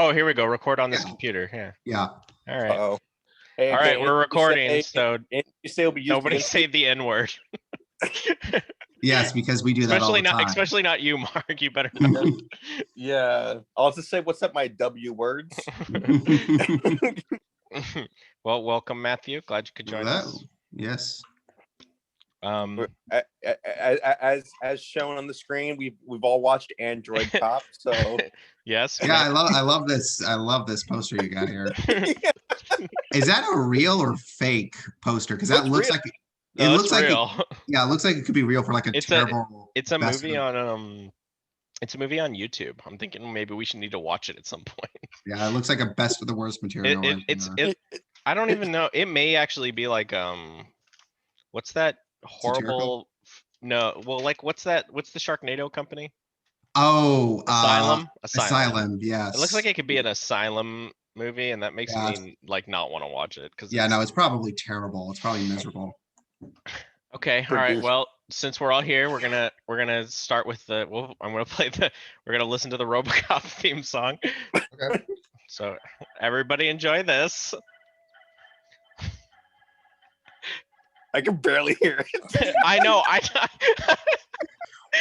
Oh, here we go. Record on this computer. Yeah. Yeah. All right. Uh-oh. Hey, All right, we're recording, so you say will be used nobody against say you. the N-word. Yes, because we do that all the time. Especially not you, Mark. You better not. Yeah, I'll just say, what's up, my W words? Well, welcome, Matthew. Glad you could join us. Yes. As shown on the screen, we've all watched Android Cop, so yes. Yeah, I love this. I love this poster you got here. Is that a real or fake poster? Because that looks real. like No, looks like real. Yeah, it looks like it could be real for like a terrible. It's a movie on It's a movie on YouTube. I'm thinking maybe we should need to watch it at some point. Yeah, it looks like a best of the worst material. I don't even know. It may actually be like what's that horrible? No, well, like what's that? What's the Sharknado company? Oh, Asylum. Asylum. Yes. It looks like it could be an Asylum movie, and that makes me like not want to watch it because no, it's probably terrible. It's probably miserable. Okay, all right. Well, since we're all here, we're gonna start with the. Well, I'm gonna play the. We're gonna listen to the Robocop theme song. Okay. So everybody enjoy this. I can barely hear it. I know.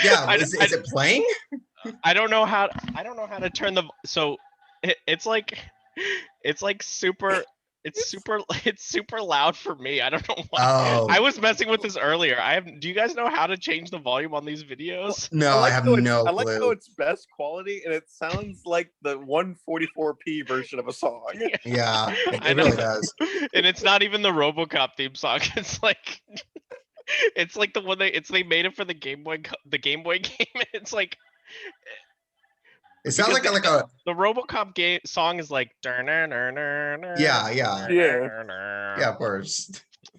Yeah, is it playing? I don't know how to turn the. So it's like super. It's super loud for me. I don't know why. Oh. I was messing with this earlier. Do you guys know how to change the volume on these videos? No, I have no clue. I like how it's best quality and it sounds like the 144p version of a song. Yeah, it really does. And it's not even the Robocop theme song. It's like the one they made it for the Game Boy game. It's like it sounds like the Robocop game song is like yeah, of course.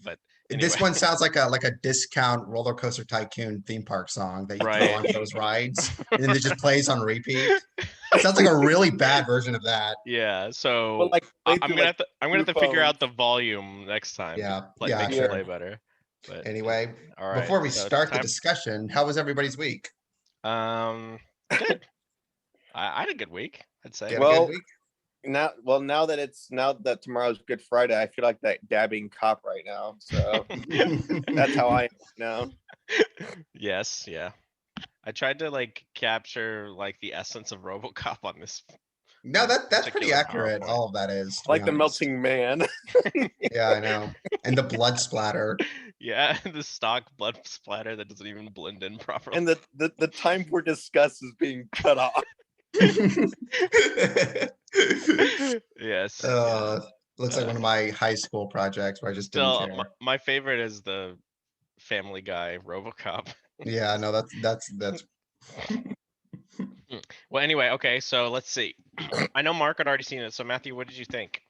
But anyway. This one sounds like a discount roller coaster tycoon theme park song that you throw on those rides, and then it just plays on repeat. It sounds like a really bad version of that. Yeah, so I'm gonna have to figure out the volume next time. Yeah, make it play better. But anyway, all right, before we start the discussion, how was everybody's week? Good. I had a good week, I'd say. Well, now that tomorrow's Good Friday, I feel like that dabbing cop right now. So that's how I am now. Yes, yeah. I tried to like capture like the essence of RoboCop on this. No, that's pretty accurate. PowerPoint. All of that is like the melting man. Yeah, I know. And the blood splatter. Yeah, the stock blood splatter that doesn't even blend in properly. And the time for discuss is being cut off. Yes. Looks like one of my high school projects where I just didn't care. My favorite is the Family Guy RoboCop. Yeah, no, that's Well, anyway, okay, so let's see. I know Mark had already seen it, so Matthew, what did you think?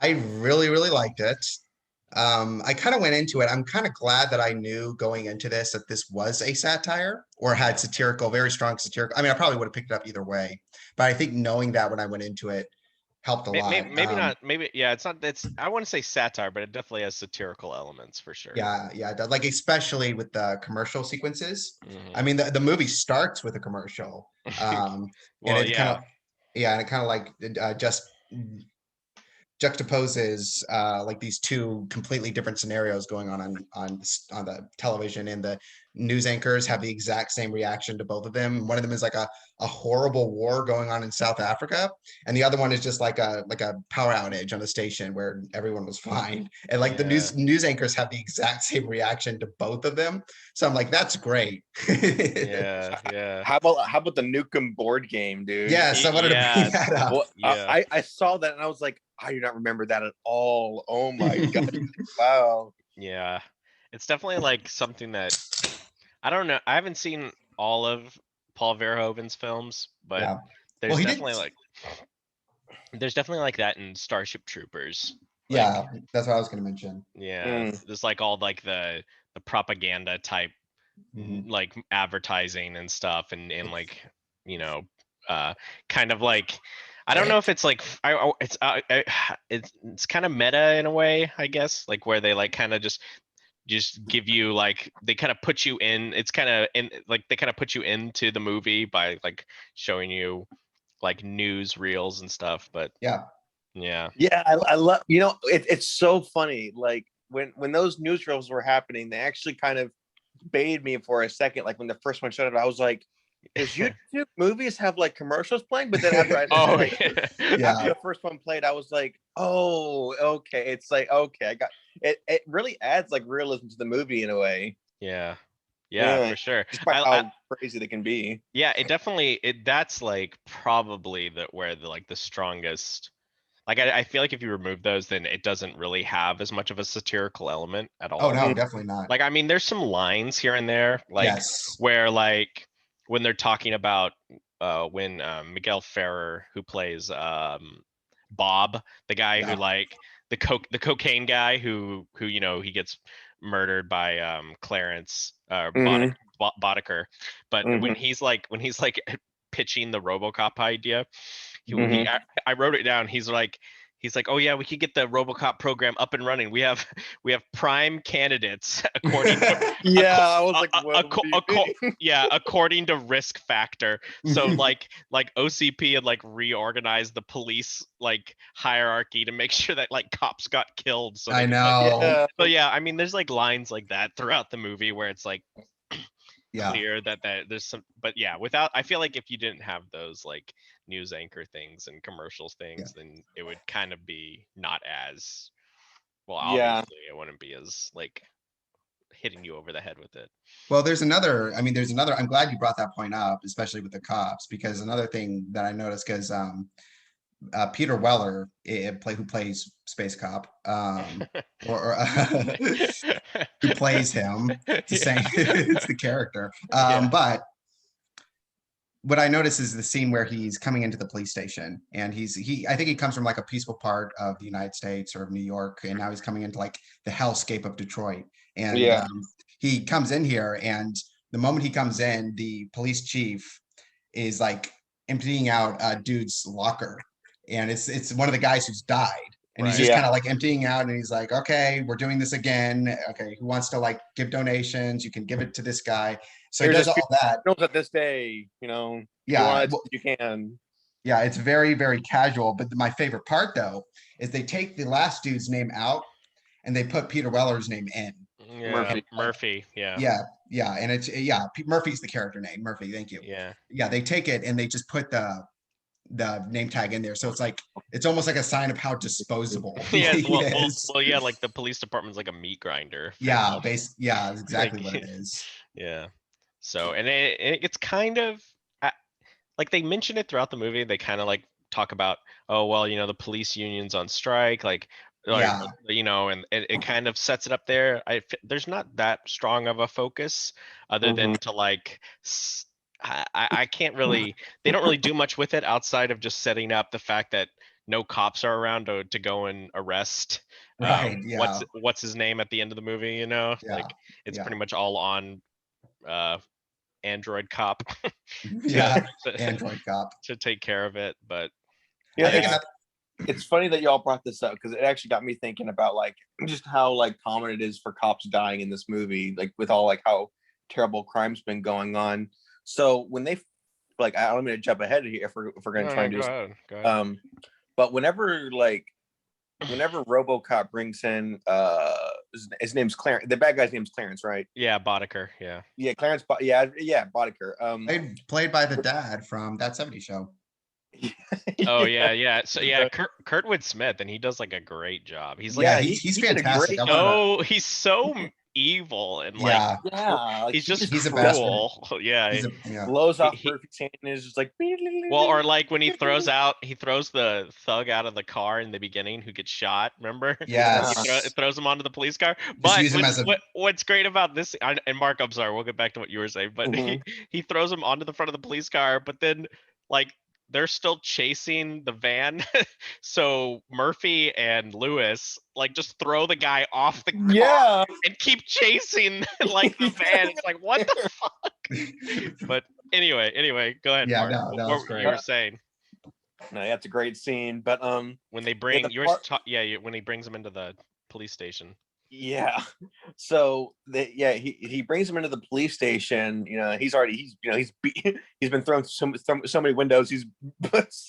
I really liked it. I kind of went into it. I'm kind of glad that I knew going into this that this was a satire or had very strong satirical. I mean, I probably would have picked it up either way, but I think knowing that when I went into it helped a lot. Maybe not. Maybe it's not. I want to say satire, but it definitely has satirical elements for sure. Yeah, it does. Like especially with the commercial sequences. Mm-hmm. I mean, the movie starts with a commercial, and it kind of like just juxtaposes like these two completely different scenarios going on the television, and the news anchors have the exact same reaction to both of them. One of them is like a horrible war going on in South Africa, and the other one is just like a power outage on the station where everyone was fine, and like the news anchors have the exact same reaction to both of them. So I'm like, that's great. yeah. How about the Nukem board game, dude? Yes, I wanted to bring that up. Well, I saw that and I was like, I do not remember that at all. Oh my god! Wow. Yeah, it's definitely like something that I don't know. I haven't seen all of Paul Verhoeven's films, but there's definitely like that in Starship Troopers. Yeah, that's what I was going to mention. Yeah, there's like all like the propaganda type, like advertising and stuff, and like kind of like. I don't know if it's like it's kind of meta in a way, I guess, like where they like kind of just give you like they kind of put you in. It's kind of in like they kind of put you into the movie by like showing you like news reels and stuff. But Yeah. yeah, Yeah, I love, it's so funny. Like when those newsreels were happening, they actually kind of baited me for a second. Like when the first one showed up, I was like, does YouTube movies have like commercials playing? But then after I oh like yeah, Yeah. after the first one played, I was like, oh, okay. It's like, okay, I got it. It really adds like realism to the movie in a way. yeah, Yeah, for sure. just by I how crazy they can be. yeah, it definitely that's like probably where the like the strongest. Like I feel like if you remove those, then it doesn't really have as much of a satirical element at Oh all. no, definitely not. Like I mean, there's some lines here and there, like Yes. where like when they're talking about when Miguel Ferrer, who plays Bob, the guy who Yeah. like the cocaine guy who he gets murdered by Clarence Mhm. Boddicker. But Mhm. when he's like pitching the RoboCop idea, Mhm. I wrote it down. He's like, oh yeah, we could get the RoboCop program up and running. We have prime candidates according to Yeah, acco- I was like, what do you mean? yeah, according to risk factor. So like OCP had like reorganized the police like hierarchy to make sure that like cops got killed. So they I could like know. Yeah. so yeah, I mean there's like lines like that throughout the movie where it's like Yeah. clear that there's some, but yeah, without, I feel like if you didn't have those like news anchor things and commercials things, then it would kind of be not as well, Yeah. obviously it wouldn't be as like hitting you over the head with it. Well, there's another, I'm glad you brought that point up, especially with the cops, because another thing that I noticed, because Peter Weller, who plays Space Cop, or who plays him, it's the same, it's the character. Yeah. But what I notice is the scene where he's coming into the police station, and I think he comes from like a peaceful part of the United States or of New York, and now he's coming into like the hellscape of Detroit. And Yeah. he comes in here, and the moment he comes in, the police chief is like emptying out a dude's locker, and it's one of the guys who's died. And he's Right. just Yeah. kind of like emptying out, and he's like, okay, we're doing this again. Okay, who wants to like give donations? You can give it to this guy. So he Here's does this all that. knows that this day, you Yeah, want it, well, you can. yeah, it's very, very casual. But my favorite part, though, is they take the last dude's name out and they put Peter Weller's name in. Yeah, Murphy. Murphy. Yeah. Yeah, yeah, and Murphy's the character name. Murphy, thank you. Yeah. Yeah, they take it and they just put the name tag in there, so it's like it's almost like a sign of how disposable he Yeah. is. Well, yeah, like the police department's like a meat grinder. Yeah, yeah, that's exactly Like, what it is. yeah. So, and it's kind of like they mention it throughout the movie. They kind of like talk about, oh well, the police union's on strike, like Yeah. and it kind of sets it up there. There's not that strong of a focus other than to like I can't really, they don't really do much with it outside of just setting up the fact that no cops are around to go and arrest Right. Yeah. what's his name at the end of the movie, Yeah. like it's Yeah. pretty much all on Android Cop Yeah. to, Android Cop. to take care of it. But I think It's funny that y'all brought this up because it actually got me thinking about like just how like common it is for cops dying in this movie, like with all like how terrible crime's been going on. So when they like, I don't mean to jump ahead here if we're gonna try and do this. go ahead. But whenever RoboCop brings in his name's Clarence, the bad guy's name's Clarence, right? Yeah, Boddicker. Yeah, Clarence. Boddicker. played by the dad from That 70s Show. oh yeah. So yeah, Kurtwood Smith, and he does like a great job. He's like, Yeah, he's fantastic. he's so evil and like, Yeah. Like, he's just he's a bastard. cruel. Yeah, blows off Murphy's hand and is just like. well, or like when he throws the thug out of the car in the beginning who gets shot. Remember? Yes. He throws him onto the police car. Just But use him as what's great about this, and Mark, I'm sorry, we'll get back to what you were saying, but he throws him onto the front of the police car, but then like they're still chasing the van. So Murphy and Lewis like just throw the guy off the car and keep chasing like the van. It's like, what the fuck? But anyway, go ahead. Yeah, Mark. no, that was What great. you were saying. No, that's a great scene. But when they bring when he brings him into the police station. Yeah. So he brings him into the police station. He's been thrown so many windows. He's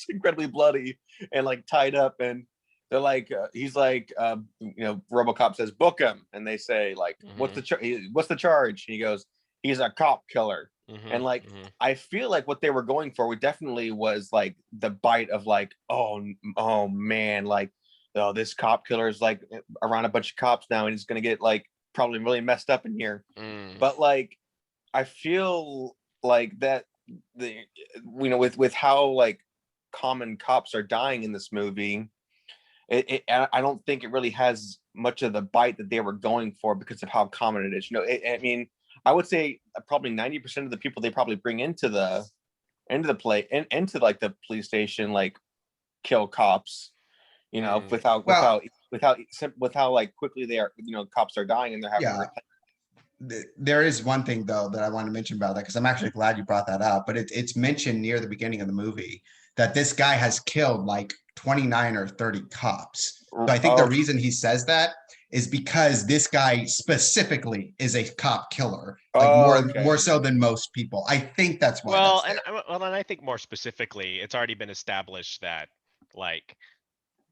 incredibly bloody and like tied up. And they're like, he's like, RoboCop says, book him, and they say like, what's the charge? And he goes, he's a cop killer. And like, I feel like what they were going for, definitely was like the bite of like, oh man, like, oh, this cop killer is like around a bunch of cops now, and he's gonna get like probably really messed up in here. But like, I feel like that with how like common cops are dying in this movie, I don't think it really has much of the bite that they were going for because of how common it is. I mean, I would say probably 90% of the people they probably bring into the into like the police station like kill cops. With how like quickly they are, cops are dying and they're having. There is one thing though that I want to mention about that, because I'm actually glad you brought that up. But it's mentioned near the beginning of the movie that this guy has killed like 29 or 30 cops. So I think the reason he says that is because this guy specifically is a cop killer, like more so than most people. I think that's why. And I think more specifically, it's already been established that like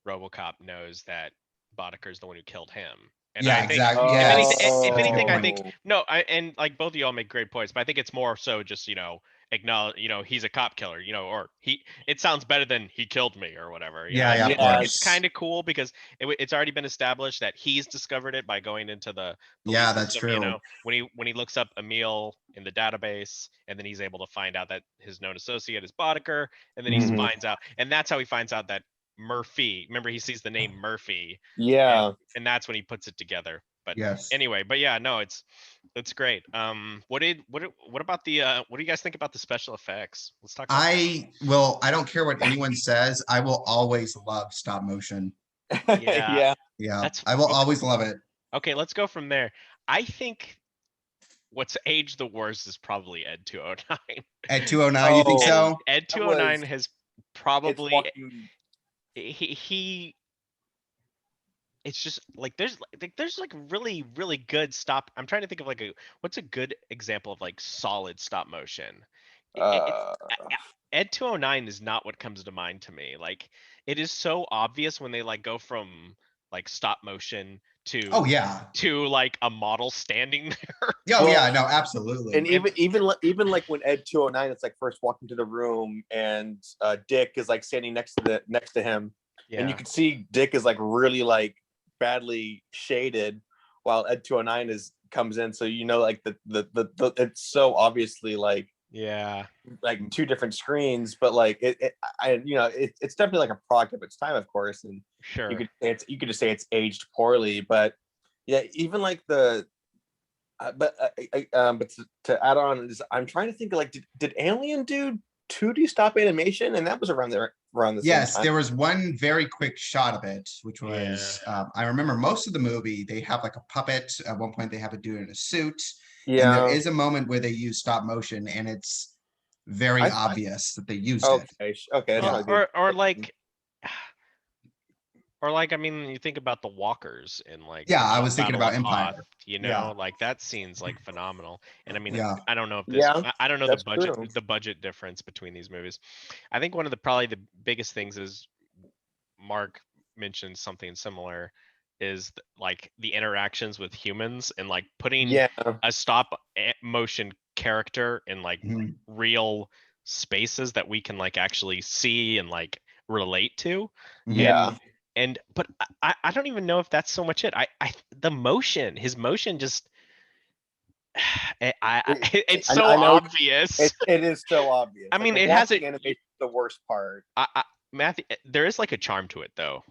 RoboCop knows that Boddicker's the one who killed him. And I think, exactly. If anything, I think and like both of y'all make great points, but I think it's more so just acknowledge, he's a cop killer, or it sounds better than he killed me or whatever. Of course. It's kind of cool because it's already been established that he's discovered it by going into the that's system, true. When he looks up Emil in the database, and then he's able to find out that his known associate is Boddicker, and then he finds out, and that's how he finds out that Murphy, remember, he sees the name Murphy, and that's when he puts it together. But anyway, no, it's great. What about the what do you guys think about the special effects? Let's talk about I don't care what anyone says, I will always love stop motion. Yeah, I will always love it. Okay, let's go from there. I think what's aged the worst is probably Ed 209. Ed 209, you think so? Ed 209 has probably it's just like there's like really really good stop. I'm trying to think of like what's a good example of like solid stop motion. Ed 209 is not what comes to mind to me. Like, it is so obvious when they like go from like stop motion to to like a model standing there. No, absolutely. And even like when Ed 209 it's like first walking to the room, and Dick is like standing next to him, and you can see Dick is like really like badly shaded while Ed 209 comes in, so like the it's so obviously like like two different screens, but like it's definitely like a product of its time, of course, and you could just say it's aged poorly, but even like the but to add on is I'm trying to think like did Alien do 2D stop animation? And that was around the same time. There was one very quick shot of it, which was I remember most of the movie they have like a puppet. At one point they have a dude in a suit. And there is a moment where they use stop motion, and it's very obvious that they used it. Okay. Or like, I mean, you think about the walkers in like I was thinking about Empire. Like that scene's like phenomenal. And I mean, I don't know if I don't know the budget difference between these movies. I think one of probably the biggest things is Mark mentioned something similar, is like the interactions with humans and like putting a stop motion character in like real spaces that we can like actually see and like relate to. But I don't even know if that's so much it. His motion just it's so obvious. It is so obvious. I mean, it has the worst part. Matthew, there is like a charm to it though.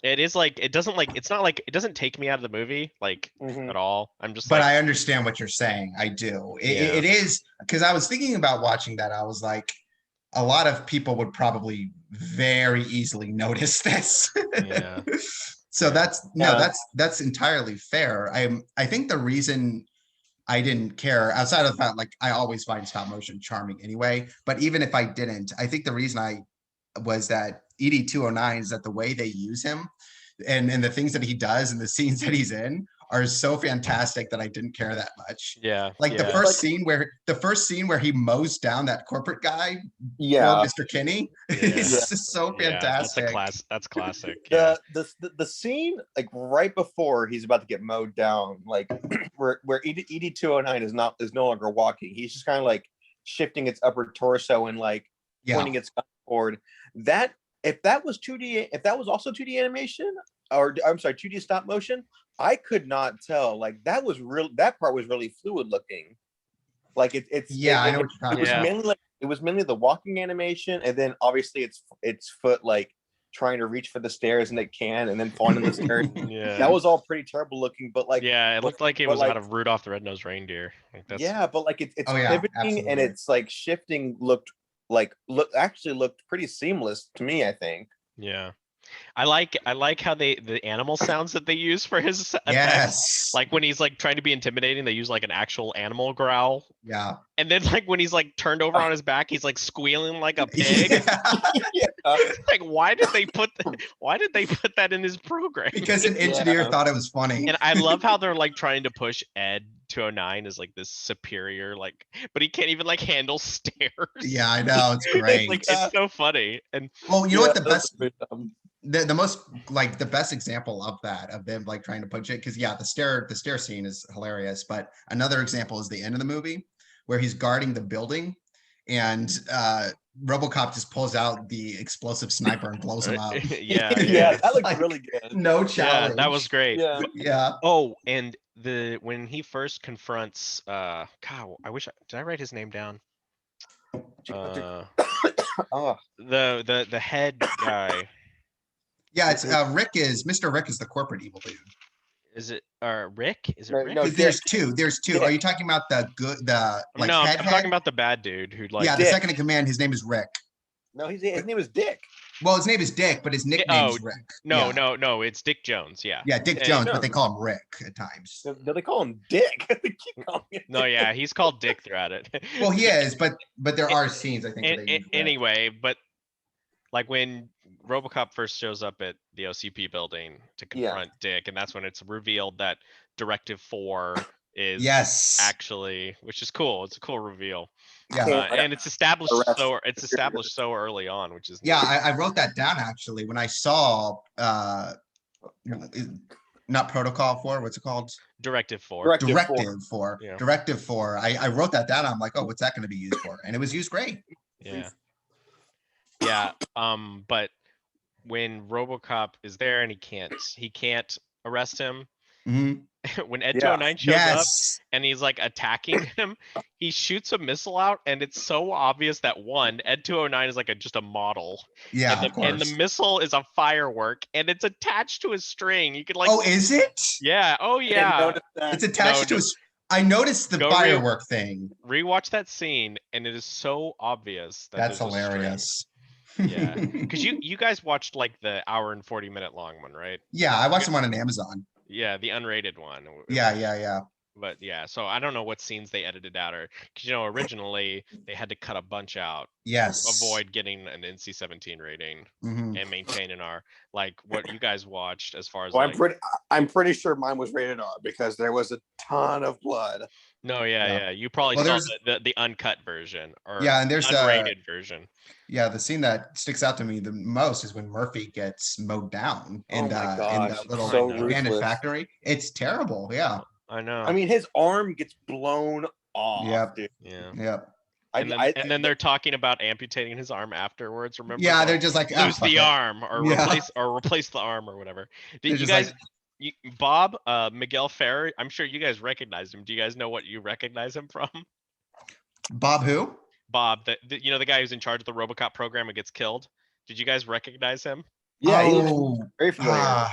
It is like it's not like it doesn't take me out of the movie like at all. I'm just I understand what you're saying. I do. It is, because I was thinking about watching that. I was like, a lot of people would probably very easily notice this. So that's entirely fair. I think the reason I didn't care, outside of the fact like I always find stop motion charming anyway, but even if I didn't, I think the reason I was that ED 209 is that the way they use him, and the things that he does and the scenes that he's in are so fantastic that I didn't care that much. Yeah. Like the yeah. first scene where he mows down that corporate guy for Yeah. Mr. Kinney Yeah. is just so Yeah, that's a fantastic. that's classic. Yeah. The scene like right before he's about to get mowed down, like where ED 209 is no longer walking. He's just kind of like shifting its upper torso and like pointing its gun forward. That if that was 2D, if that was also 2D animation, or I'm sorry, 2D stop motion, I could not tell. Like that was real. That part was really fluid looking. Like I know what you're talking it was about. mainly like it was mainly the walking animation, and then obviously its foot like trying to reach for the stairs and it can, and then falling in the stairs. Yeah. That was all pretty terrible looking, but like yeah, it looked like it but, was like, out of Rudolph the Red-Nosed Reindeer. Like that's yeah, but like it's Oh, yeah, pivoting and absolutely. it's like shifting actually looked pretty seamless to me, I think. yeah. I like how the animal sounds that they use for his effects. Yes. Like when he's like trying to be intimidating, they use like an actual animal growl. Yeah. And then like when he's like turned over on his back, he's like squealing like a pig. Yeah. Like why did they put that in his program? Because an engineer thought it was funny. And I love how they're like trying to push Ed 209 as like this superior, like, but he can't even like handle stairs. Yeah, I know. It's great. Like it's so funny. And well, you know what the that's best the most like the best example of that of them like trying to push it, because the stair scene is hilarious, but another example is the end of the movie where he's guarding the building and Robocop just pulls out the explosive sniper and blows him up. yeah, that looked Like, really good. No challenge. that was great. Yeah. Oh, and when he first confronts God, did I write his name down? Oh, The head guy. Yeah, it's Mr. Rick is the corporate evil dude. Is it Rick? Is it No, Rick? no, There's two. Dick. Are you talking about the like no, head I'm talking about the bad dude who like yeah, the Dick. second in command, his name is Rick. no, his name is Dick. Well, his name is Dick, but his nickname is Rick. No, Yeah. no, it's Dick Jones. Yeah. Yeah, Dick And- Jones, but they call him Rick at times. No, they call him Dick. They keep calling him No, Dick. yeah, he's called Dick throughout it. Well, he is, but there are scenes I think. Where they use Rick. Anyway, but like when Robocop first shows up at the OCP building to confront Dick, and that's when it's revealed that Directive 4 is actually, which is cool. It's a cool reveal. Yeah, and it's established so early on, which is I wrote that down actually when I saw not Protocol 4, what's it called? Directive 4. Directive 4. Yeah. Directive 4. I wrote that down. I'm like, oh, what's that going to be used for? And it was used great. Yeah. Yeah. But when Robocop is there and he can't arrest him. Mhm. When Ed 209 shows up Yes. and he's like attacking him, he shoots a missile out, and it's so obvious that Ed 209 is like just a model. Yeah, and of course. the missile is a firework, and it's attached to a string. You could like. Oh, is it? Yeah. Oh, I didn't yeah. notice that. It's attached to a. I noticed the Go firework thing. Rewatch that scene, and it is so obvious. That's there's a string. hilarious. Yeah, because you guys watched like the hour and 40-minute long one, right? Yeah, I watched them on Amazon. Yeah, the unrated one. Yeah. But yeah, so I don't know what scenes they edited out, or because originally they had to cut a bunch out Yes. to avoid getting an NC-17 rating Mhm. and maintain an R. Like what you guys watched as far as Well, like. I'm pretty sure mine was rated R because there was a ton of blood. No, Yeah. yeah. You probably Well, saw the uncut version or Yeah, and there's unrated version. Yeah, the scene that sticks out to me the most is when Murphy gets mowed down in Oh my in gosh, the little so abandoned ruthless. factory. It's terrible. Yeah. I know. I mean, his arm gets blown off. Yep. Dude. yeah. Yep. And then they're talking about amputating his arm afterwards. Remember? Yeah, Like, they're just like lose the arm or Yeah. replace the arm or whatever. They're Did you just guys? like- Bob, Miguel Ferrer. I'm sure you guys recognized him. Do you guys know what you recognize him from? Bob who? Bob, the guy who's in charge of the Robocop program and gets killed. Did you guys recognize him? Yeah, he Oh, looks very familiar.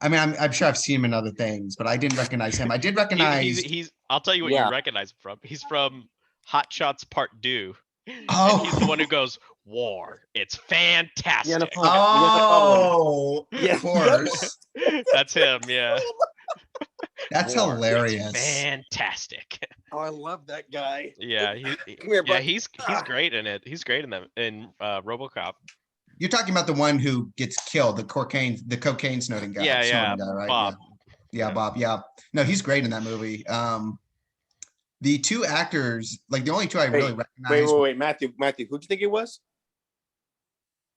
I mean, I'm sure I've seen him in other things, but I didn't recognize him. I did recognize. He's. I'll tell you what Yeah. you recognize him from. He's from Hot Shots Part 2. Oh. And he's the one who goes, "War, it's fantastic." Oh, Yeah. of course. That's him. Yeah. That's War, it's hilarious. fantastic. Oh, I love that guy. Yeah, Come here, bud. he's great in it. He's great in them in RoboCop. You're talking about the one who gets killed, the cocaine snorting guy. Yeah, Snorting guy, right? Bob. Yeah, Bob. Yeah. No, he's great in that movie. The two actors, like the only two I really recognize. Wait, Matthew, who'd you think it was?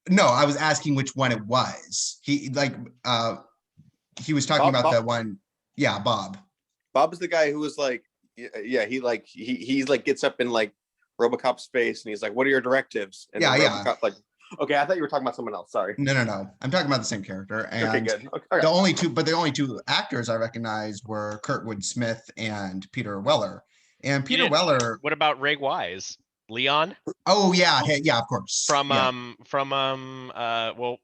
No, I was asking which one it was. He was talking about the one. Yeah, Bob. Bob is the guy who was like, yeah, he's like gets up in like Robocop's face and he's like, "What are your directives?" And Robocop, like, okay, I thought you were talking about someone else. Sorry. No. I'm talking about the same character. And okay, good. Okay. The only two actors I recognized were Kurtwood Smith and Peter Weller. And Peter Weller. What about Ray Wise? Leon? Oh yeah, yeah, of course. Well,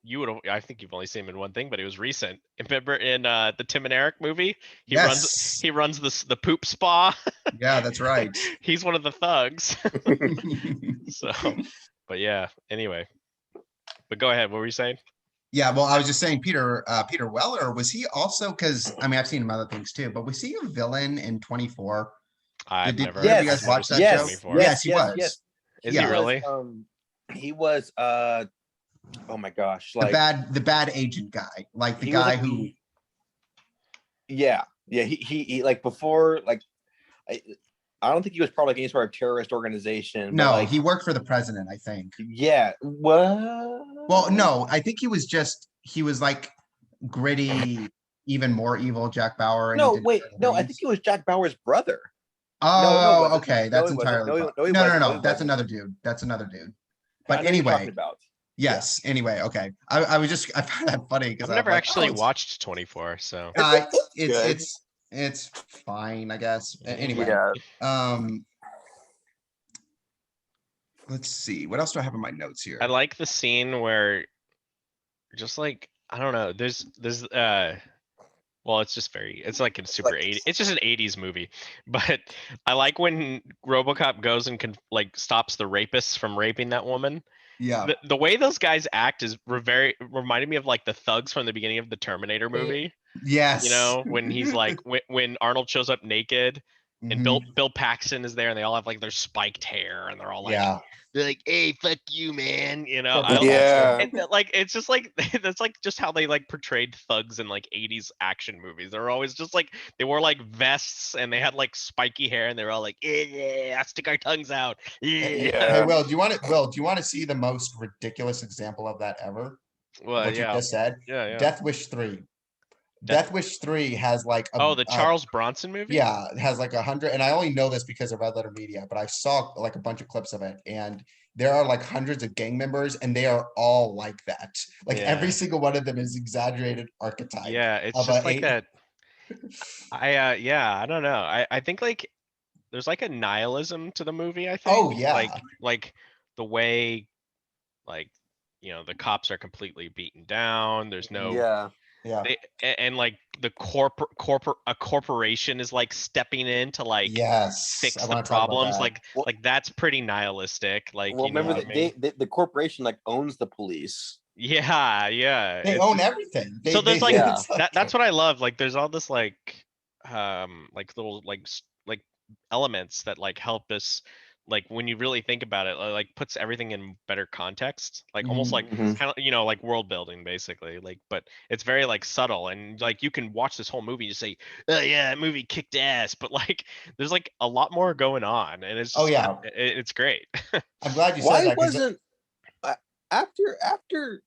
you would have, I think you've only seen him in one thing, but it was recent. Remember in the Tim and Eric movie? He runs the poop spa. Yeah, that's right. He's one of the thugs. So, but yeah, anyway. But go ahead, what were you saying? Yeah, well, I was just saying Peter Weller, was he also, because I mean I've seen him other things too, but was he a villain in 24? I've never. You guys watch that show? Yes, he was. Yes. Is he really? He was. Oh my gosh! Like the bad agent guy, like the guy who. Yeah. He like before like. I don't think he was part of like any sort of terrorist organization. No, like, he worked for the president, I think. Yeah. What? Well, no, I think he was like gritty, even more evil Jack Bauer. No, wait, no, I think he was Jack Bauer's brother. Oh, no, okay, that's entirely. No, that's another dude. But anyway, yes. Anyway, okay. I found that funny because I've never actually watched 24, so it's fine, I guess. Anyway, let's see. What else do I have in my notes here? I like the scene where, just like, I don't know. There's well, it's like a super 80s. It's just an 80s movie, but I like when RoboCop goes and stops the rapists from raping that woman. Yeah. The way those guys act is reminded me of like the thugs from the beginning of the Terminator movie. Yes. You know, when he's like when Arnold shows up naked and Bill Paxton is there and they all have like their spiked hair and they're all like, they're like, "Hey, fuck you, man," you know. And, like it's just like that's like just how they like portrayed thugs in like 80s action movies. They're always just like they wore like vests and they had like spiky hair and they were all like, "Yeah, stick our tongues out." Hey, Will, do you want to see the most ridiculous example of that ever? Well, what you just said? Yeah. Death Wish 3. Death Wish 3 has like the Charles Bronson movie. Yeah, it has like 100, and I only know this because of Red Letter Media, but I saw like a bunch of clips of it, and there are like hundreds of gang members, and they are all like that. Like every single one of them is exaggerated archetype. Yeah, it's just like that. I don't know. I think like there's like a nihilism to the movie. I think. Oh yeah. Like the way, like the cops are completely beaten down. There's no. Yeah. And like the corporation is like stepping in to like fix the problems. Like that's pretty nihilistic. Like, well, remember that the corporation like owns the police. Yeah. They own everything. So there's like that's what I love. Like there's all this like little like elements that like help us. Like when you really think about it, like puts everything in better context, like almost like kind of like world building basically, like, but it's very like subtle and like you can watch this whole movie and just say, oh yeah, that movie kicked ass, but like there's like a lot more going on and it's just, it's great. I'm glad you said Why that. Wasn't after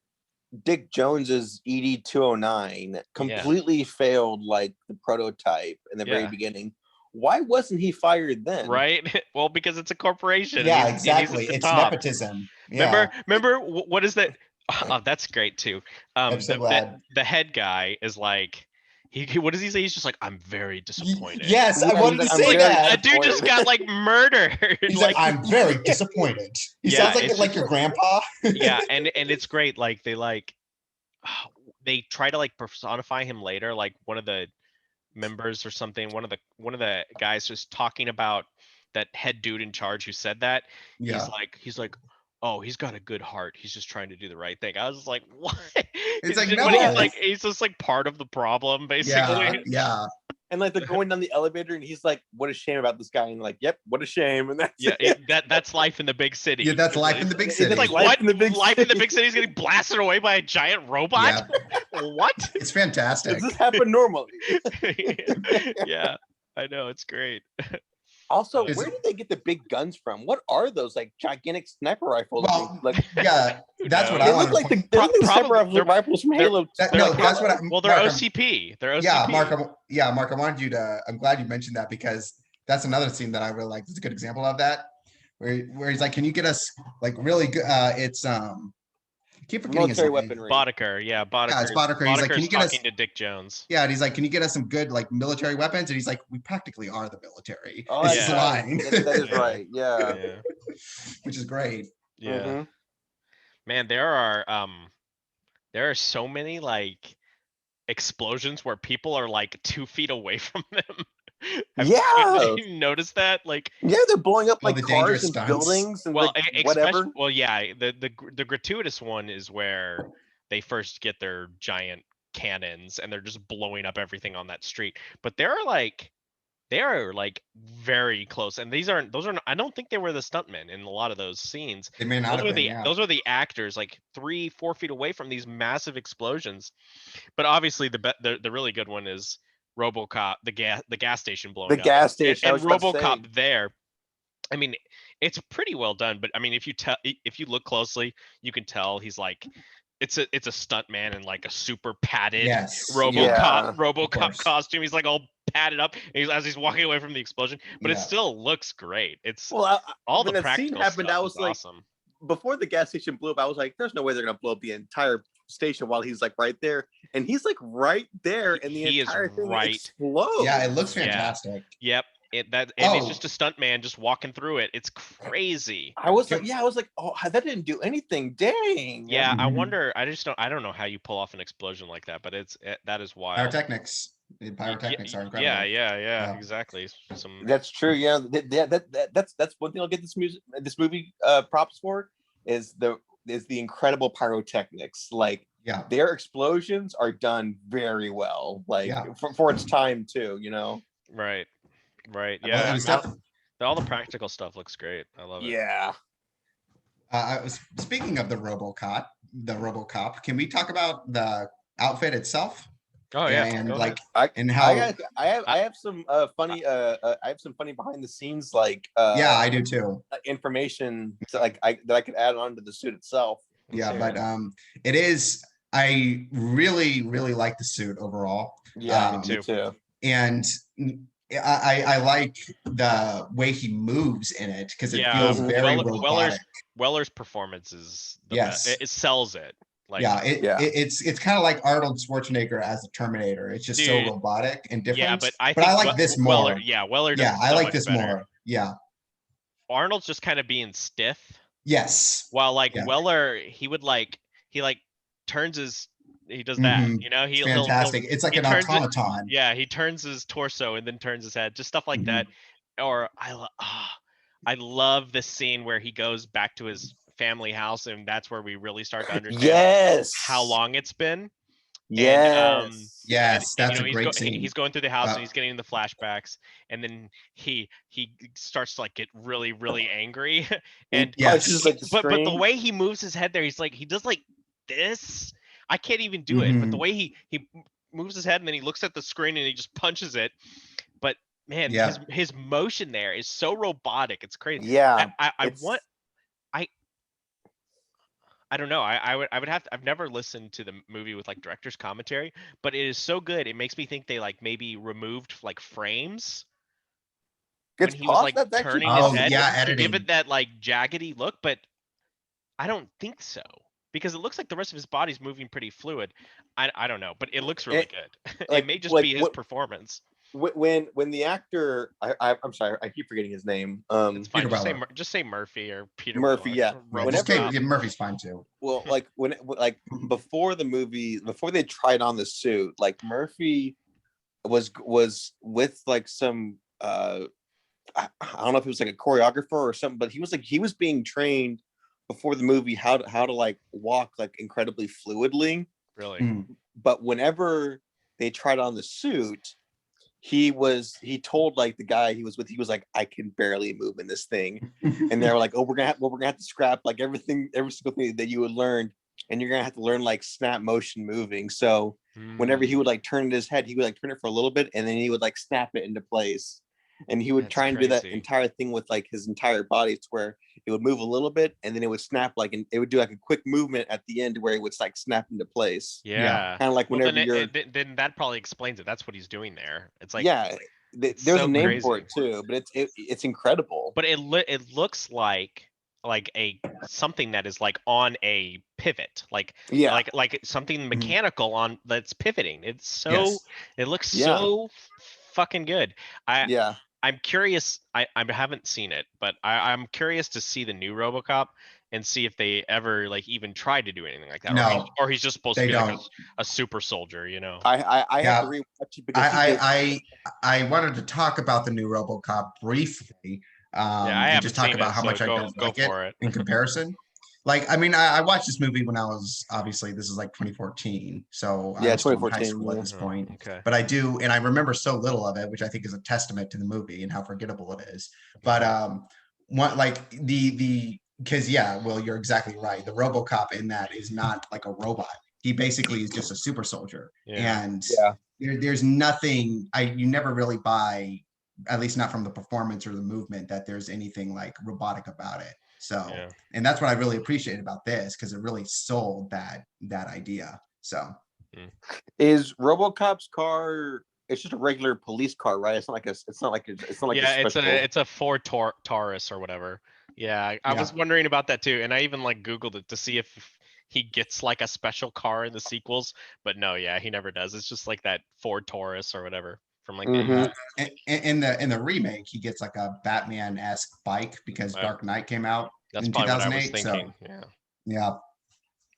Dick Jones's ED 209 completely failed like the prototype in the very beginning? Why wasn't he fired then? Right? Well, because it's a corporation. Yeah, exactly. It's nepotism. Yeah. Remember what is that? Oh, that's great too. I'm so glad. The head guy is like, he what does he say? He's just like, I'm very disappointed. Yes, I wanted to say that. A dude just got like murdered. He's like, I'm very disappointed. He sounds like your grandpa. Yeah, and it's great. Like they try to like personify him later, like one of the members or something, one of the guys was talking about that head dude in charge who said that. He's like, oh, he's got a good heart, he's just trying to do the right thing. I was just like, what? It's like, no. He's just like part of the problem basically. Yeah. And like they're going down the elevator, and he's like, "What a shame about this guy." And like, "Yep, what a shame." And that's that's life in the big city. Yeah, that's life in the big city. It's like life what? in the big Life in the city. big city is getting blasted away by a giant robot. What? It's fantastic. Does this happen normally? Yeah, I know, it's great. Also, Is where it- did they get the big guns from? What are those like gigantic sniper rifles? Well, Like yeah, that's what they I look wanted like to the, point. they look like Probably- sniper rifles from Halo. No, like that's Halo. what I. Well, they're Mark, OCP. They're OCP. Yeah, Mark, I wanted you to. I'm glad you mentioned that because that's another scene that I really like. It's a good example of that, where he's like, "Can you get us like really good?" It's I keep forgetting his Military name. weaponry. Boddicker. Yeah, Boddicker. Yeah, it's Boddicker. He's like, "Can you get us?" talking to Dick Jones. Yeah, and he's like, "Can you get us some good like military weapons?" And he's like, "We practically are the military." Oh, It's that's his right. line, That is Yeah. right. Yeah. Yeah. which is great. Yeah. Mhm. Man, there are so many like explosions where people are like 2 feet away from them. Have Yeah. you noticed that? Like, Yeah, they're blowing up Oh, like the cars dangerous and stunts. buildings and well, like whatever. well, yeah, the gratuitous one is where they first get their giant cannons and they're just blowing up everything on that street. But they are like very close, and those are I don't think they were the stuntmen in a lot of those scenes. They may not have been. Yeah. Those are the actors, like 3-4 feet away from these massive explosions. But obviously, the really good one is RoboCop, the gas station blowing The up. gas station. I And was about to say. RoboCop there. I mean, it's pretty well done, but I mean, if you look closely, you can tell he's like, it's a stunt man in like a super padded Yes. Yeah, RoboCop course. costume. He's like all padded up as he's walking away from the explosion, but it Yeah. still looks great. It's well, all when the that scene practical happened, stuff I was is like, awesome. before the gas station blew up, I was like, "There's no way they're gonna blow up the entire station while he's like right there," and he's like right there, and the He is entire thing right. explodes. Yeah, it looks Yeah. fantastic. Yep. It's Oh. just a stunt man just walking through it. It's crazy. I was like, "Oh, that didn't do anything." Dang. Yeah, I Mhm. wonder. I don't know how you pull off an explosion like that, but that is wild. Pyrotechnics. The pyrotechnics are incredible. Yeah, Yeah. exactly. Some That's true. Yeah, that's one thing I'll get this movie props for is the incredible pyrotechnics. Like Yeah. their explosions are done very well. Like Yeah. for its time too. You know. right. Well, Yeah, it was definitely. all the practical stuff looks great. I love it. Yeah. I was speaking of the RoboCop. Can we talk about the outfit itself? Oh yeah. And go like ahead. and how? I have some funny I have some funny behind the scenes like Yeah, I do too. information that I could add on to the suit itself. Yeah, hear but it. it is. I really like the suit overall. Yeah, me me too. And I like the way he moves in it because it feels very robotic. Weller's performance is the Yes. best. It sells it. Like Yeah, Yeah. It's kind of like Arnold Schwarzenegger as a Terminator. It's just so Dude. robotic and different. yeah, but I but think I like this more. Weller, Weller does Yeah, it I so like much this better. more. Yeah. Arnold's just kind of being stiff, Yes. while like Yeah. Weller, he turns his he does that, Mhm. you know, It's fantastic. It's like he an turns it- automaton. yeah, he turns his torso and then turns his head, just stuff like Mhm. that. Or I love this scene where he goes back to his family house, and that's where we really start to understand Yes. how long it's been. Yes. Yes, And, that's a great scene. He's going through the house Uh, and he's getting the flashbacks, and then he starts to like get really angry, and Yes. Punches, like, the but the screen. way he moves his head there, he does like this. I can't even do it, but the Mhm. way he moves his head and then he looks at the screen and he just punches it. But man, Yeah. his motion there is so robotic. It's crazy. Yeah. I it's- want. I don't know. I would have to, I've never listened to the movie with like director's commentary, but it is so good. It makes me think they like maybe removed like frames when It's he was like possible that's actually turning his Oh, head yeah, to give editing. it that like jaggedy look, but I don't think so, because it looks like the rest of his body's moving pretty fluid. I don't know, but it looks really good. It like- may just like be his what- performance. when the actor I'm sorry, I keep forgetting his name. It's fine. Peter Weller. Just say Murphy or Peter Murphy, Weller. yeah. Yeah, Whenever- yeah, Murphy's fine too. Well, like before the movie, before they tried on the suit, like Murphy was with like some I don't know if it was like a choreographer or something, but he was being trained before the movie how to like walk like incredibly fluidly. Really? Mm. But whenever they tried on the suit, he told like the guy he was with, he was like, I can barely move in this thing. And they were like, oh, we're gonna have to scrap like every single thing that you would learn, and you're gonna have to learn like snap motion moving. So whenever he would like turn his head, he would like turn it for a little bit, and then he would like snap it into place. And he would try and do that entire thing with like his entire body, to where it would move a little bit and then it would snap, like, and it would do like a quick movement at the end where it would like snap into place. Yeah. Kind of like whenever then that probably explains it. That's what he's doing there. It's like, there's so a name crazy for it too, but it's incredible. But it looks like a something that is like on a pivot, like something mechanical on that's pivoting. It's so it looks so fucking good. I'm curious. I haven't seen it, but I'm curious to see the new RoboCop and see if they ever like even tried to do anything like that. No, or he's just supposed to be like a super soldier, you know. I have to rewatch it because I wanted to talk about the new RoboCop briefly. I just talk about how much I don't like it in comparison. Like, I mean, I watched this movie when I was, obviously this is like 2014, so I was still in high school at this point. Okay. But I remember so little of it, which I think is a testament to the movie and how forgettable it is. But because Will, you're exactly right. The RoboCop in that is not like a robot. He basically is just a super soldier, and there's nothing. You never really buy, at least not from the performance or the movement, that there's anything like robotic about it. So, and that's what I really appreciate about this, because it really sold that idea. So, is RoboCop's car? It's just a regular police car, right? It's not like it's a Ford Taurus or whatever. Yeah, I was wondering about that too, and I even like Googled it to see if he gets like a special car in the sequels, but no, he never does. It's just like that Ford Taurus or whatever. From like in the remake, he gets like a Batman-esque bike because Dark Knight came out in 2008. So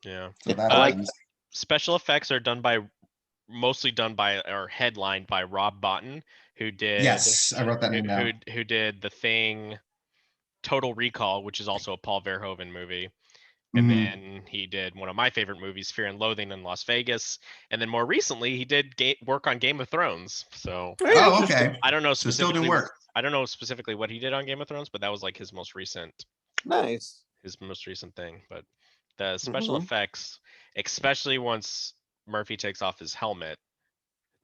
So that special effects are mostly done by or headlined by Rob Bottin, who did I wrote that name down. Who did The Thing, Total Recall, which is also a Paul Verhoeven movie. And then he did one of my favorite movies, Fear and Loathing in Las Vegas. And then more recently, he did work on Game of Thrones. So, okay. I don't know specifically. So still doing work. I don't know specifically what he did on Game of Thrones, but that was like his most recent. Nice. His most recent thing. But the special effects, especially once Murphy takes off his helmet,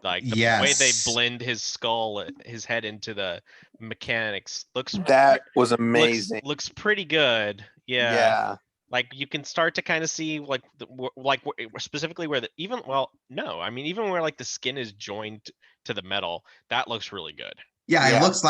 like the way they blend his skull, his head into the mechanics was amazing. Looks pretty good. Yeah. Like you can start to kind of see like specifically where even where like the skin is joined to the metal, that looks really good. It looks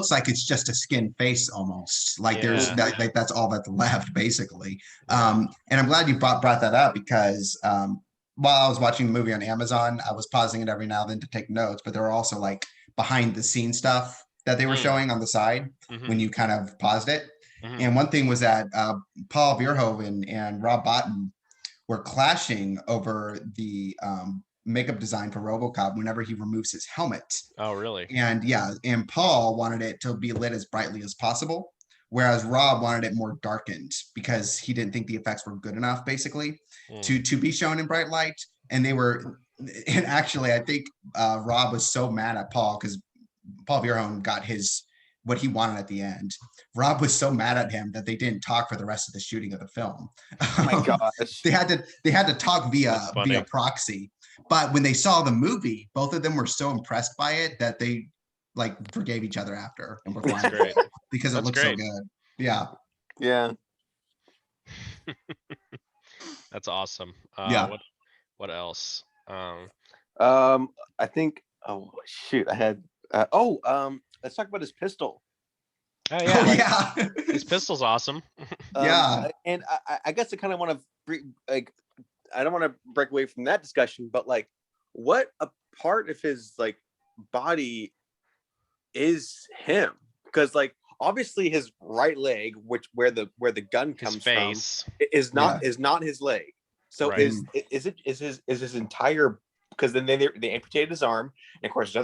like it's just a skin face almost. Like there's like that's all that's left basically. And I'm glad you brought that up, because while I was watching the movie on Amazon, I was pausing it every now and then to take notes, but there were also like behind the scenes stuff that they were showing on the side when you kind of paused it. And one thing was that Paul Verhoeven and Rob Bottin were clashing over the makeup design for RoboCop whenever he removes his helmet. Oh, really? And and Paul wanted it to be lit as brightly as possible, whereas Rob wanted it more darkened because he didn't think the effects were good enough, basically, to be shown in bright light. And actually, I think Rob was so mad at Paul because Paul Verhoeven got what he wanted at the end. Rob was so mad at him that they didn't talk for the rest of the shooting of the film. Oh my gosh. They had to talk via proxy. But when they saw the movie, both of them were so impressed by it that they like forgave each other after and were fine great. because it looked so good. Yeah. That's awesome. What else? I think. Oh shoot! I had. Let's talk about his pistol. Oh yeah, his pistol's awesome. And I guess I kind of want to I don't want to break away from that discussion, but like, what a part of his like body is him? Because like obviously his right leg, where the gun comes from, is not his leg. So is his entire, because then they amputated his arm, and of course his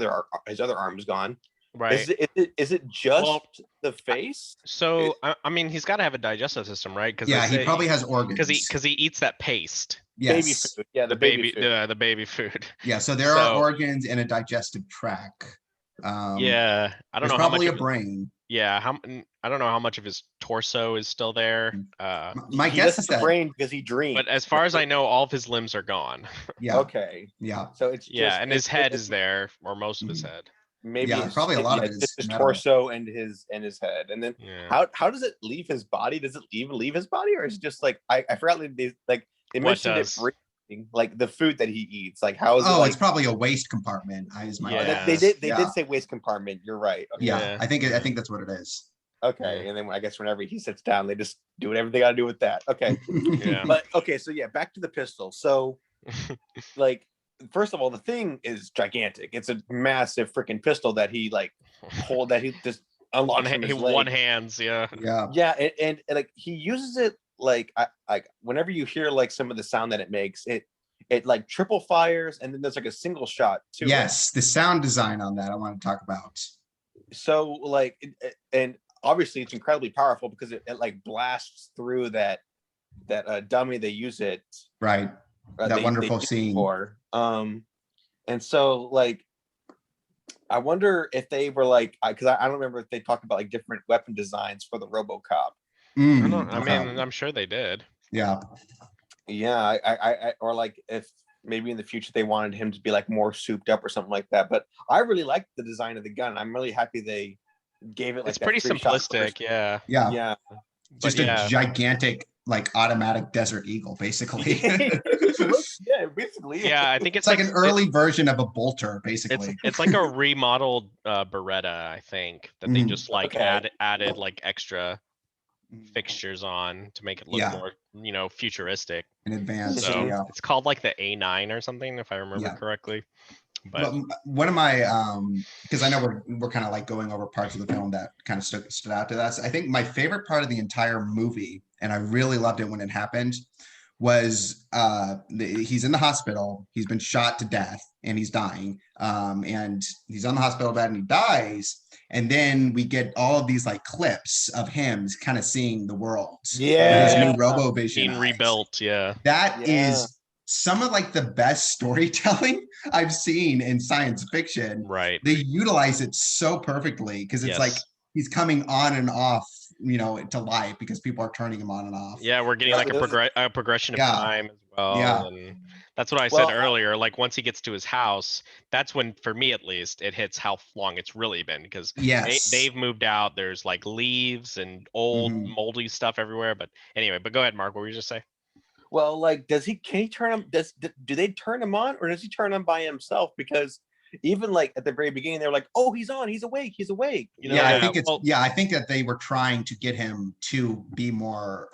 other arm is gone. Right. Is it just the face? So I mean, he's got to have a digestive system, right? Because he probably has organs. Because he eats that paste. Yes. Baby food. Yeah, the baby food. Yeah. So there are organs and a digestive tract. Yeah, I don't There's know how much probably a of brain. yeah, I don't know how much of his torso is still there. My He guess doesn't is have a that, brain because he dreams. But as far as I know, all of his limbs are gone. yeah, Okay, yeah, so it's Yeah, just and his head is there, or most of his Mhm. head. maybe Yeah, his, probably a lot of yeah, it just is his metal. torso and his head. And then Yeah. how does it leave his body? Does it even leave his body, or is it just like I forgot they What mentioned it does? briefly, like the food that he eats. Like how is it Oh, it's like? probably a waste compartment. Is my Oh, Yeah. they guess. did they did say waste compartment. You're right. Okay. Yeah, Yeah. I think that's what it is. Okay. Yeah. And then I guess whenever he sits down, they just do whatever they got to do with that. Okay. Yeah. But okay, so yeah, back to the pistol. So like, first of all, the thing is gigantic. It's a massive freaking pistol that he just unlocks from his leg. One hands, yeah. Yeah. Yeah, and like he uses it like whenever you hear like some of the sound that it makes, it like triple fires, and then there's like a single shot too. Yes, the sound design on that I want to talk about. So like, and obviously it's incredibly powerful because it like blasts through that dummy they use it. Right. That wonderful use it scene. for. And so like, I wonder if they were like, because I don't remember if they talked about like different weapon designs for the RoboCop. I mean, I'm sure they did. Yeah. Yeah, I or like if maybe in the future they wanted him to be like more souped up or something like that. But I really liked the design of the gun. I'm really happy they gave it like It's that pretty 3-shot simplistic, burst. yeah. Yeah. Yeah. Just But a gigantic, like automatic Desert Eagle, basically. Yeah, basically. Yeah, I think It's like an early version of a bolter, basically. it's like a remodeled Beretta, I think, that they Mhm. just like Okay. added like extra fixtures on to make it look Yeah. more, futuristic. In advance. So Yeah. it's called like the A9 or something, if I remember Yeah. correctly. But But one of my because I know we're kind of like going over parts of the film that kind of stood out to us. I think my favorite part of the entire movie, and I really loved it when it happened, was he's in the hospital, he's been shot to death, and he's dying, and he's on the hospital bed and he dies, and then we get all of these like clips of him kind of seeing the world with his new RoboVision being eyes. rebuilt, yeah. That is some of like the best storytelling I've seen in science fiction. Right. They utilize it so perfectly because it's like he's coming on and off, to life because people are turning him on and off. Yeah, we're getting like a progression of time as well. Yeah. And that's what I said earlier. Like once he gets to his house, that's when, for me at least, it hits how long it's really been, because they've moved out. There's like leaves and old moldy stuff everywhere. But anyway, go ahead, Mark. What were you just say? Well, like, can he turn him? Do they turn him on, or does he turn on by himself? Because even like at the very beginning, they were like, "Oh, he's on, he's awake, he's awake." I think that they were trying to get him to be more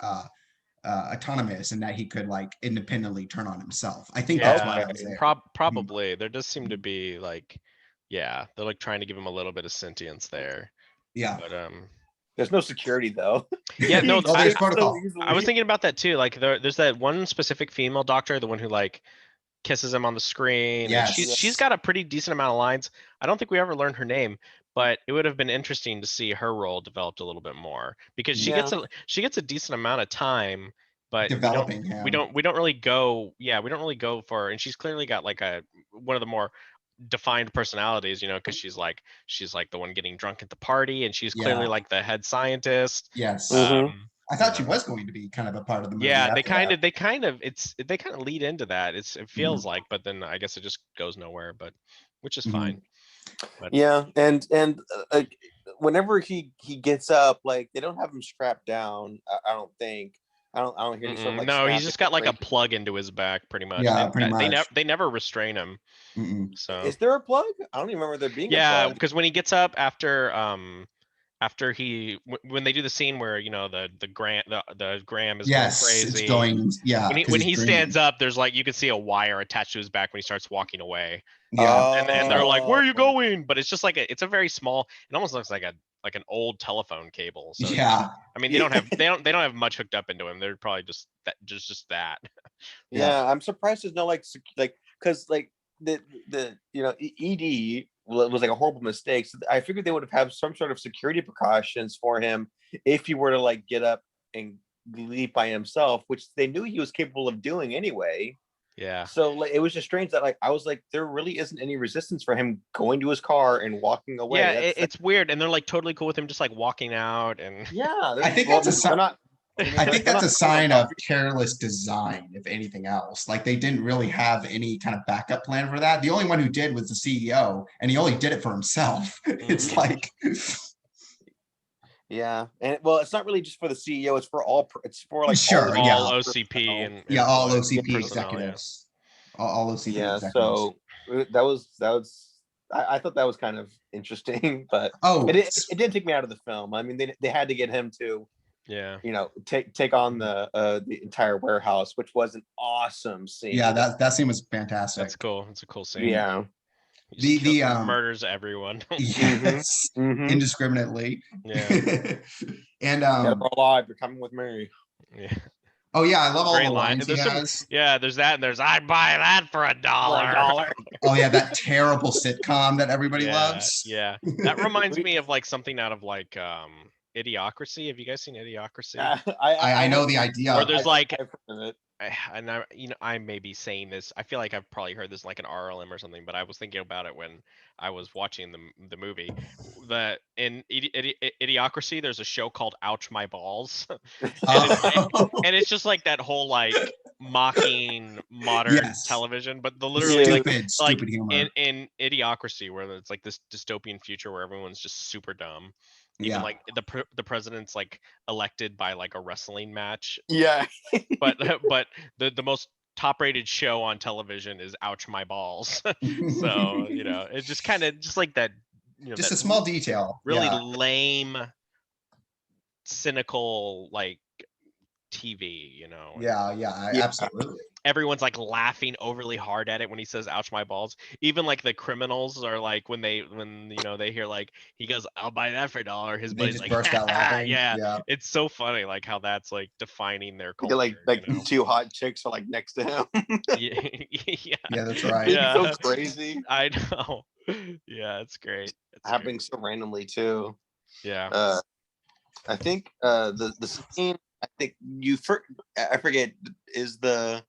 autonomous and that he could like independently turn on himself. I think that's why I was there. Probably. There does seem to be like, they're like trying to give him a little bit of sentience there. Yeah. But there's no security though. Yeah, no, there's protocol. I was thinking about that too. Like there's that one specific female doctor, the one who like kisses him on the screen. Yes. And she's got a pretty decent amount of lines. I don't think we ever learned her name, but it would have been interesting to see her role developed a little bit more, because she gets a decent amount of time, but developing we don't really go for her. And she's clearly got like one of the more defined personalities, because she's like the one getting drunk at the party, and she's clearly like the head scientist. Yes. I thought she was going to be kind of a part of the movie. Yeah, they kind of lead into that. It feels like, but then I guess it just goes nowhere, but which is fine. But, yeah, and whenever he gets up, like they don't have him strapped down. I don't think. I don't hear any sort of like. No, he's just got like a plug into his back, pretty much. Yeah, pretty much. They never restrain him. So is there a plug? I don't even remember there being. Yeah, because when he gets up after when they do the scene where the Graham is going crazy. It's going when he stands up, there's like you can see a wire attached to his back when he starts walking away. Yeah, and they're like, "Where are you going?" But it's just like it's a very small. It almost looks like an old telephone cable. So yeah, I mean they don't have much hooked up into him. They're probably just that. Yeah, I'm surprised there's no like because like the ED was like a horrible mistake. So I figured they would have some sort of security precautions for him if he were to like get up and leave by himself, which they knew he was capable of doing anyway. Yeah. So like it was just strange that like I was like there really isn't any resistance for him going to his car and walking away. Yeah, it's weird, and they're like totally cool with him just like walking out and. Yeah, I think that's a they're sign. not. I think they're that's a not sign of careless design, if anything else. Like they didn't really have any kind of backup plan for that. The only one who did was the CEO, and he only did it for himself. It's like, Yeah, and well, it's not really just for the CEO. It's for all. It's for like Sure, all, yeah. All OCP and yeah, all employees, OCP personnel, yeah. executives, all OCP Yeah, executives. so that was. I thought that was kind of interesting, but Oh, it didn't take me out of the film. I mean, they had to get him to, Yeah. you know, take on the entire warehouse, which was an awesome scene. yeah, that scene was fantastic. That's cool. It's a cool scene. Yeah. He just murders everyone. Yes, indiscriminately. Yeah. And Dead or alive, you're coming with me. Yeah. oh yeah, I love all Great the line. lines he has. Yeah, there's that, and there's I'd buy that for $1. Oh yeah, that terrible sitcom that everybody loves. Yeah. That reminds me of like something out of like Idiocracy. Have you guys seen Idiocracy? I know the idea. Or there's like I've heard of it. and I, I may be saying this. I feel like I've probably heard this in like an RLM or something, but I was thinking about it when I was watching the movie. That in Idiocracy, there's a show called "Ouch My Balls," and it's just like that whole like mocking modern television, but the literally stupid humor. in Idiocracy, where it's like this dystopian future where everyone's just super dumb. Even like the president's like elected by like a wrestling match. Yeah. but the most top rated show on television is Ouch My Balls. So, you know, it's just kind of just like that, you know, just that a small detail. Really lame, cynical like TV, you know. Yeah, absolutely. Everyone's like laughing overly hard at it when he says "ouch my balls." Even like the criminals are like when you know they hear like he goes, "I'll buy that for $1." His buddy's like, burst out laughing. Yeah. It's so funny like how that's like defining their culture. Like you know? two hot chicks are like next to him. Yeah, that's right. Yeah, so crazy. I know. Yeah, it's great. It's happening so randomly too. Yeah. I think the scene. I think I forget is the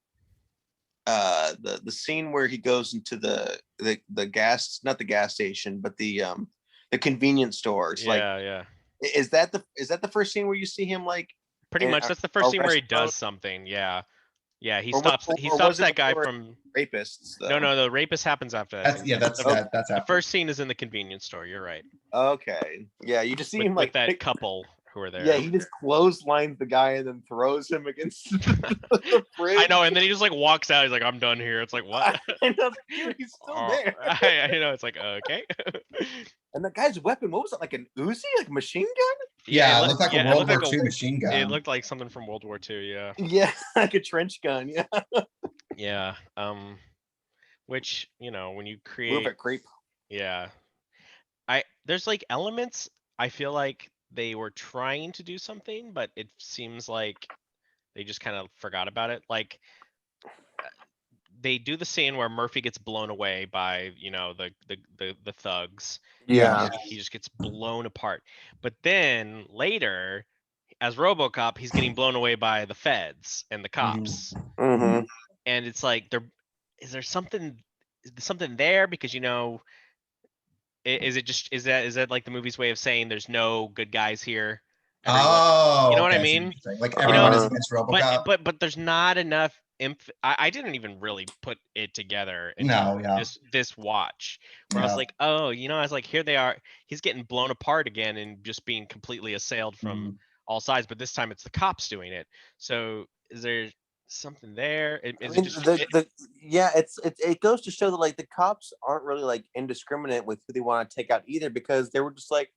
scene where he goes into the gas, not the gas station, but the convenience store. It's is that the first scene where you see him like pretty much that's the first scene where he does something. Yeah, he stops that guy from rapists though? No, the rapist happens after that. That's after. The first scene is in the convenience store. You're right. Okay, yeah, you just see him like that couple who are there. Yeah, he just clotheslines the guy and then throws him against the fridge. I know, and then he just like walks out. He's like, "I'm done here." It's like, what? I know, dude, he's still there. I know. It's like, okay. And the guy's weapon, what was it? Like an Uzi, like a machine gun? Yeah, it looked like a World War II machine gun. It looked like something from World War II. Yeah. Yeah, like a trench gun. Yeah. Yeah. Which you know when you create. Move it, creep. Yeah. There's like elements. I feel like they were trying to do something, but it seems like they just kind of forgot about it. Like they do the scene where Murphy gets blown away by, you know, the thugs. Yeah. He just gets blown apart. But then later, as Robocop, he's getting blown away by the feds and the cops. Mm-hmm. And it's like is there something there? Because you know, is that like the movie's way of saying there's no good guys here? Everyone, you know what I mean? Like everyone is against Robocop. But there's not enough. I didn't even really put it together. This watch where I was like, oh, you know, I was like, here they are. He's getting blown apart again and just being completely assailed from all sides. But this time it's the cops doing it. So is there something there? It goes to show that like the cops aren't really like indiscriminate with who they want to take out either, because they were just like,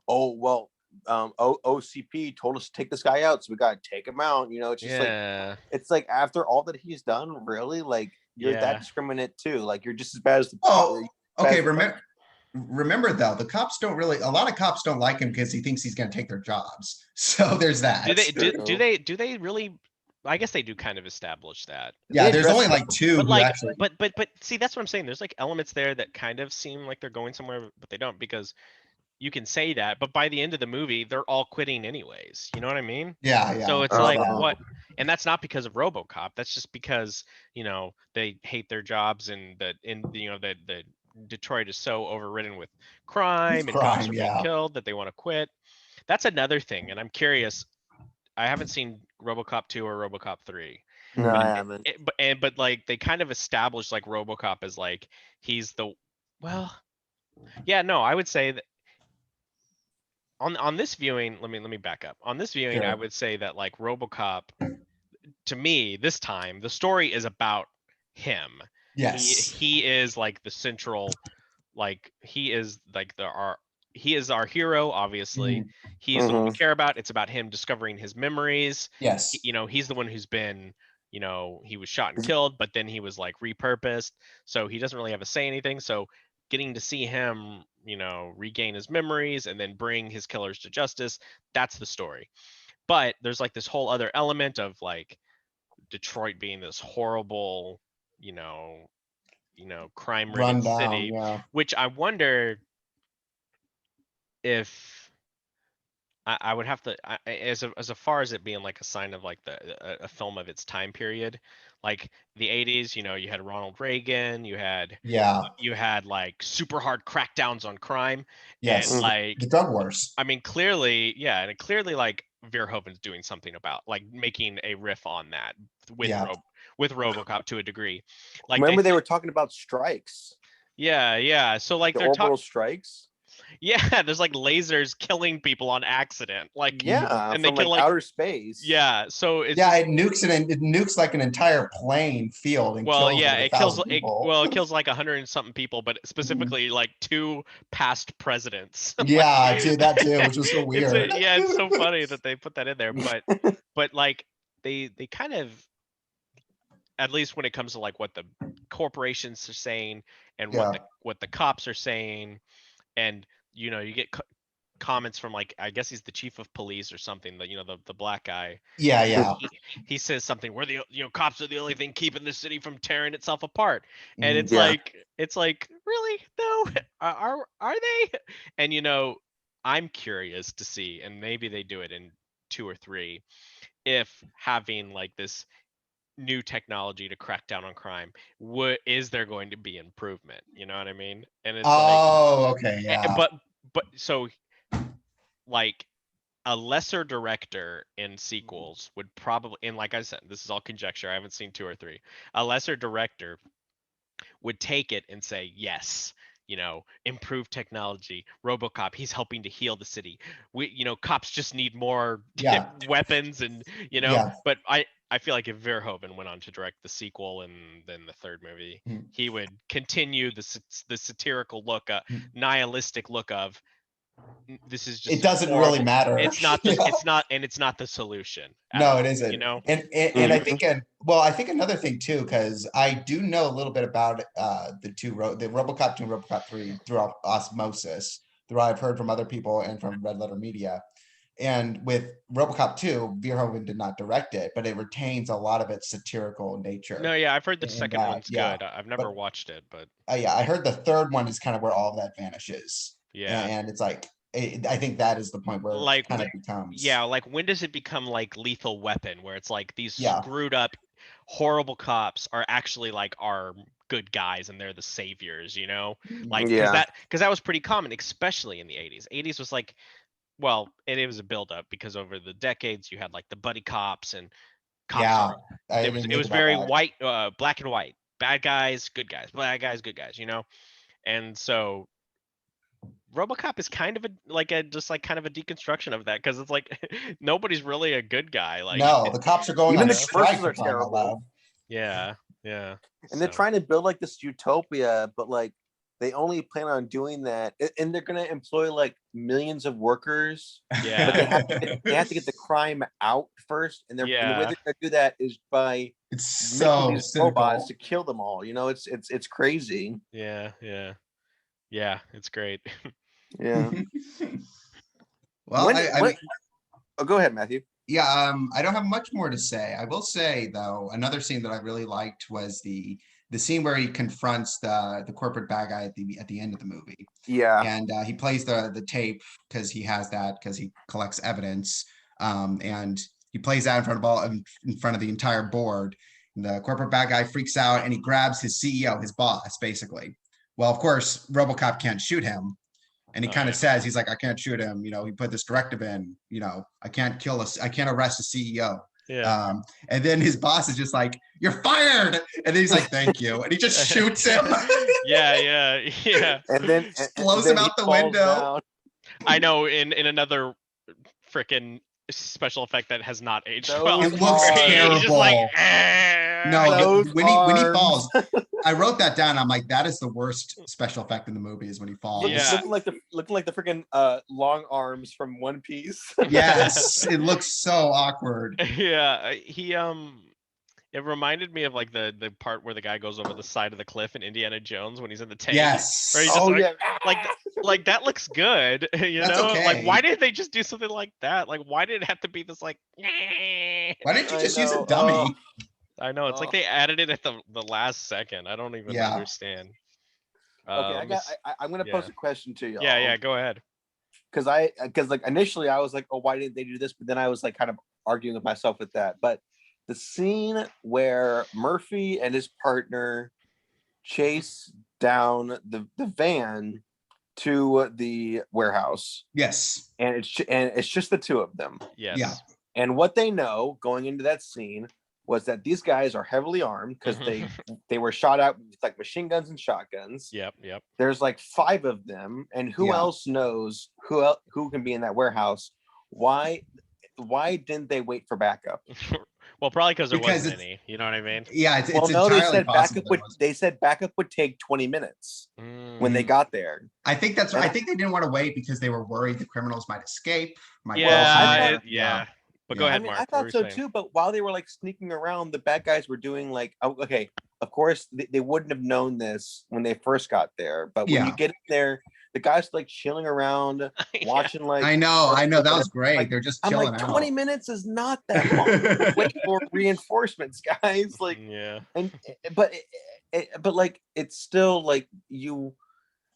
oh well, OCP told us to take this guy out, so we gotta take him out. You know, it's just like it's like after all that he's done, really, like you're that discriminate too. Like you're just as bad as the. Okay. Remember though, the cops don't really. A lot of cops don't like him because he thinks he's gonna take their jobs. So there's that. Do they really? I guess they do kind of establish that. Yeah, there's only like two. But like, actually... but see, that's what I'm saying. There's like elements there that kind of seem like they're going somewhere, but they don't, because you can say that, but by the end of the movie, they're all quitting anyways. You know what I mean? Yeah, yeah. So it's Oh, like yeah. what, and that's not because of RoboCop. That's just because they hate their jobs, and the Detroit is so overridden with crime and cops crime, are being yeah. killed that they want to quit. That's another thing, and I'm curious. I haven't seen RoboCop 2 or RoboCop 3. No, Mhm. I haven't. But like they kind of established like RoboCop as like he's the well, yeah, no, I would say that on this viewing, let me back up. On this viewing, I Sure. would say that like RoboCop, to me, this time the story is about him. Yes. He is like the central, like he is like he is our hero, obviously. Mhm. He's the one we Mhm. care about. It's about him discovering his memories. Yes. He's the one who's been, he was shot and killed, but then he was like repurposed. So he doesn't really have to say anything. So getting to see him, regain his memories and then bring his killers to justice, that's the story. But there's like this whole other element of like Detroit being this horrible, you know, crime-ridden Rundown, city, yeah. which I wonder if I would have to, as far as it being like a sign of like a film of its time period, like the 80s. You had Ronald Reagan, Yeah. you had like super hard crackdowns on crime, and Yes. like The drug wars. I mean, clearly, yeah, and clearly, like Verhoeven's doing something about like making a riff on that with Yeah. with RoboCop to a degree. Like Remember they were talking about strikes, yeah, yeah. So like the they're talking, orbital strikes. yeah. There's like lasers killing people on accident, like, Yeah, and they from like kill like, outer space. yeah. So it's Yeah, just, it nukes like an entire plane field and well, kills yeah, like it kills 1,000 people. it kills like 100 and something people, but specifically like two past presidents. Yeah, too, that too, which was so weird. Yeah, it's so funny that they put that in there, but like they kind of, at least when it comes to like what the corporations are saying and Yeah. what the cops are saying, and you get comments from like, I guess he's the chief of police or something, the black guy, Yeah, and yeah. he says something, we're the cops are the only thing keeping the city from tearing itself apart, and Mhm. Yeah. it's like, really, no, are they? And I'm curious to see, and maybe they do it in 2 or 3, if having like this new technology to crack down on crime, is there going to be improvement? You know what I mean? And it's like, Oh, okay, yeah. but so like a lesser director in sequels would probably, and like I said, this is all conjecture, I haven't seen 2 or 3, a lesser director would take it and say, yes, improved technology, RoboCop, he's helping to heal the city. Cops just need more Yeah. weapons, and Yeah. but I feel like if Verhoeven went on to direct the sequel and then the third movie, Mhm. he would continue the satirical look, Mhm. nihilistic look of, this is just It doesn't really horrible. matter. It's not Yeah. it's not the solution at No, all, it isn't. And I Mhm. think I think another thing too, because I do know a little bit about the RoboCop 2 and RoboCop 3 through osmosis, through what I've heard from other people and from Red Letter Media. And with RoboCop 2, Verhoeven did not direct it, but it retains a lot of its satirical nature. No, yeah, I've heard the in second that, one's yeah. good. I've never But watched it, but yeah, I heard the third one is kind of where all of that vanishes. yeah. And it's like, I think that is the point where it Like, kind of becomes. yeah, like when does it become like Lethal Weapon, where it's like these Yeah. screwed up, horrible cops are actually like our good guys and they're the saviors, like Yeah. because that was pretty common, especially in the 80s. 80s was like, well, it was a buildup because over the decades you had like the buddy cops, and cops Yeah. are, I didn't it think was about very that. white, black and white, bad guys, good guys, bad guys, good guys, and so RoboCop is kind of kind of a deconstruction of that, because it's like nobody's really a good guy, like No, the cops are going Even on the strike commercials for are crying out terrible. loud. yeah, yeah. And they're So, trying to build like this utopia, but like they only plan on doing that, and they're gonna employ like millions of workers. But yeah, they have to get the crime out first, and the way yeah, they're gonna do that is by It's making so these cynical. robots to kill them all. It's crazy. yeah, yeah. It's great. Yeah. Well, I mean, Oh, go ahead, Matthew. Yeah, I don't have much more to say. I will say though, another scene that I really liked was the scene where he confronts the corporate bad guy at the end of the movie, Yeah. and he plays the tape because he has that because he collects evidence, and he plays that in front of in front of the entire board. The corporate bad guy freaks out and he grabs his CEO, his boss, basically. Well, of course, RoboCop can't shoot him, and he Oh, kind of yeah. says, he's like, I can't shoot him. He put this directive in, I can't I can't arrest a CEO. Yeah. And then his boss is just like, you're fired. And then he's like, thank you. And he just shoots him, Yeah. And then blows him he out the falls window. down. I know in another freaking special effect that has not aged Those well. It looks He's just like, terrible. No, Those when he arms. falls, I wrote that down. I'm like, that is the worst special effect in the movie is when he falls. Yeah. looking like the freaking long arms from One Piece. Yes, it looks so awkward. Yeah, it reminded me of like the part where the guy goes over the side of the cliff in Indiana Jones when he's in the tank. Yes. Where he's just yeah. like that looks good, That's know? okay. Like why didn't they just do something like that? Like why did it have to be this like Why didn't you I just use a know. dummy? I know it's like Oh. they added it at the last second. I don't even Yeah. understand. Okay, I'm gonna pose a question to y'all. Yeah, go ahead. Because like initially I was like, oh, why didn't they do this? But then I was like kind of arguing with myself with that. But the scene where Murphy and his partner chase down the van to the warehouse, Yes. and it's just the two of them. Yes. Yeah. And what they know going into that scene was that these guys are heavily armed because they were shot out with like machine guns and shotguns. Yep. There's like 5 of them, and who else knows who can be in that warehouse? Why didn't they wait for backup? Well, probably because there wasn't it's- any. You know what I mean? Yeah, it's Well, no, entirely they said possible. backup would take 20 minutes when they got there. I think I think they didn't want to wait because they were worried the criminals might escape. Yeah. But go Yeah. ahead, I mean, Mark. I What thought were so you saying? too, but while they were like sneaking around, the bad guys were doing like, okay, of course they wouldn't have known this when they first got there, but when you get in there, the guys like chilling around, watching like. I know, that was great. Like, they're just I'm chilling like, out. 20 minutes is not that long. Wait for reinforcements, guys. Like, Yeah. and but like it's still like you.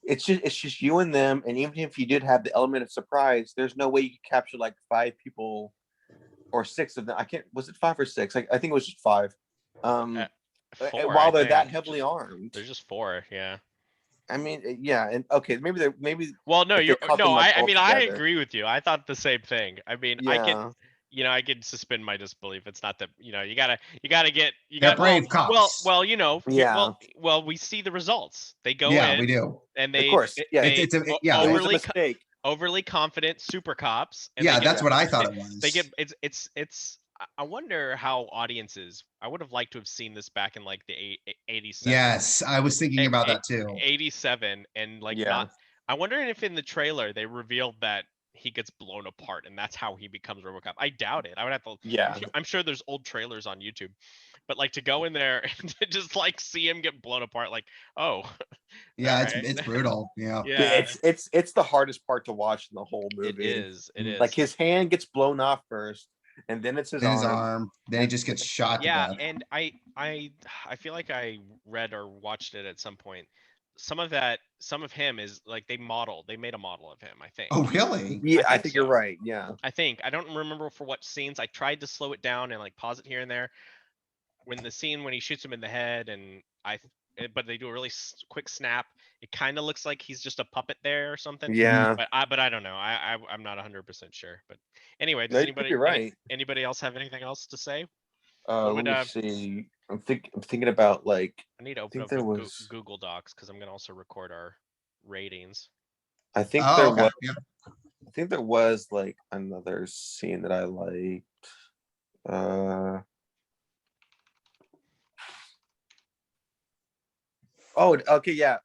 It's just you and them, and even if you did have the element of surprise, there's no way you could capture like 5 people or 6 of them. I can't. Was it 5 or 6? I think it was just 5. 4, While they're that think. heavily armed. There's just 4. Yeah. I mean, yeah, and okay, maybe. Well, no, if they cut them, like, I all mean, I together. agree with you. I thought the same thing. I mean, Yeah. I could suspend my disbelief. It's not that, you gotta get, They're brave cops. Well, Yeah. well, we see the results. They go Yeah, in we do. and they, Of course, yeah. they It's a It was a overly, mistake. overly confident super cops. And Yeah, they get, that's what I thought it was. they get, it's, I wonder how audiences, I would have liked to have seen this back in like the 87. Yes, I was thinking about that too. 87 and like Yeah. not. I'm wondering if in the trailer they revealed that he gets blown apart and that's how he becomes RoboCop. I doubt it. I would have to. Yeah. I'm sure there's old trailers on YouTube, but like to go in there and to just like see him get blown apart, like, oh, Yeah, alright. it's brutal. Yeah. Yeah, It's the hardest part to watch in the whole movie. it is. It is. Like his hand gets blown off first, and then it's his Then arm. his arm. Then he just gets shot to Yeah, death. and I feel like I read or watched it at some point. Some of him is like they made a model of him, I think. Oh, really? Yeah, I think think so. you're right. Yeah. I don't remember for what scenes. I tried to slow it down and like pause it here and there. When the scene when he shoots him in the head and but they do a really quick snap. It kind of looks like he's just a puppet there or something. Yeah. But I don't know. I'm not 100% sure. But anyway, does No, I think you're right. anybody else have anything else to say? Let me see. I'm thinking about like. I need to open up there the was- Google Docs because I'm gonna also record our ratings. I think Oh, there okay. was. Yeah. I think there was like another scene that I liked. Oh, okay, yeah.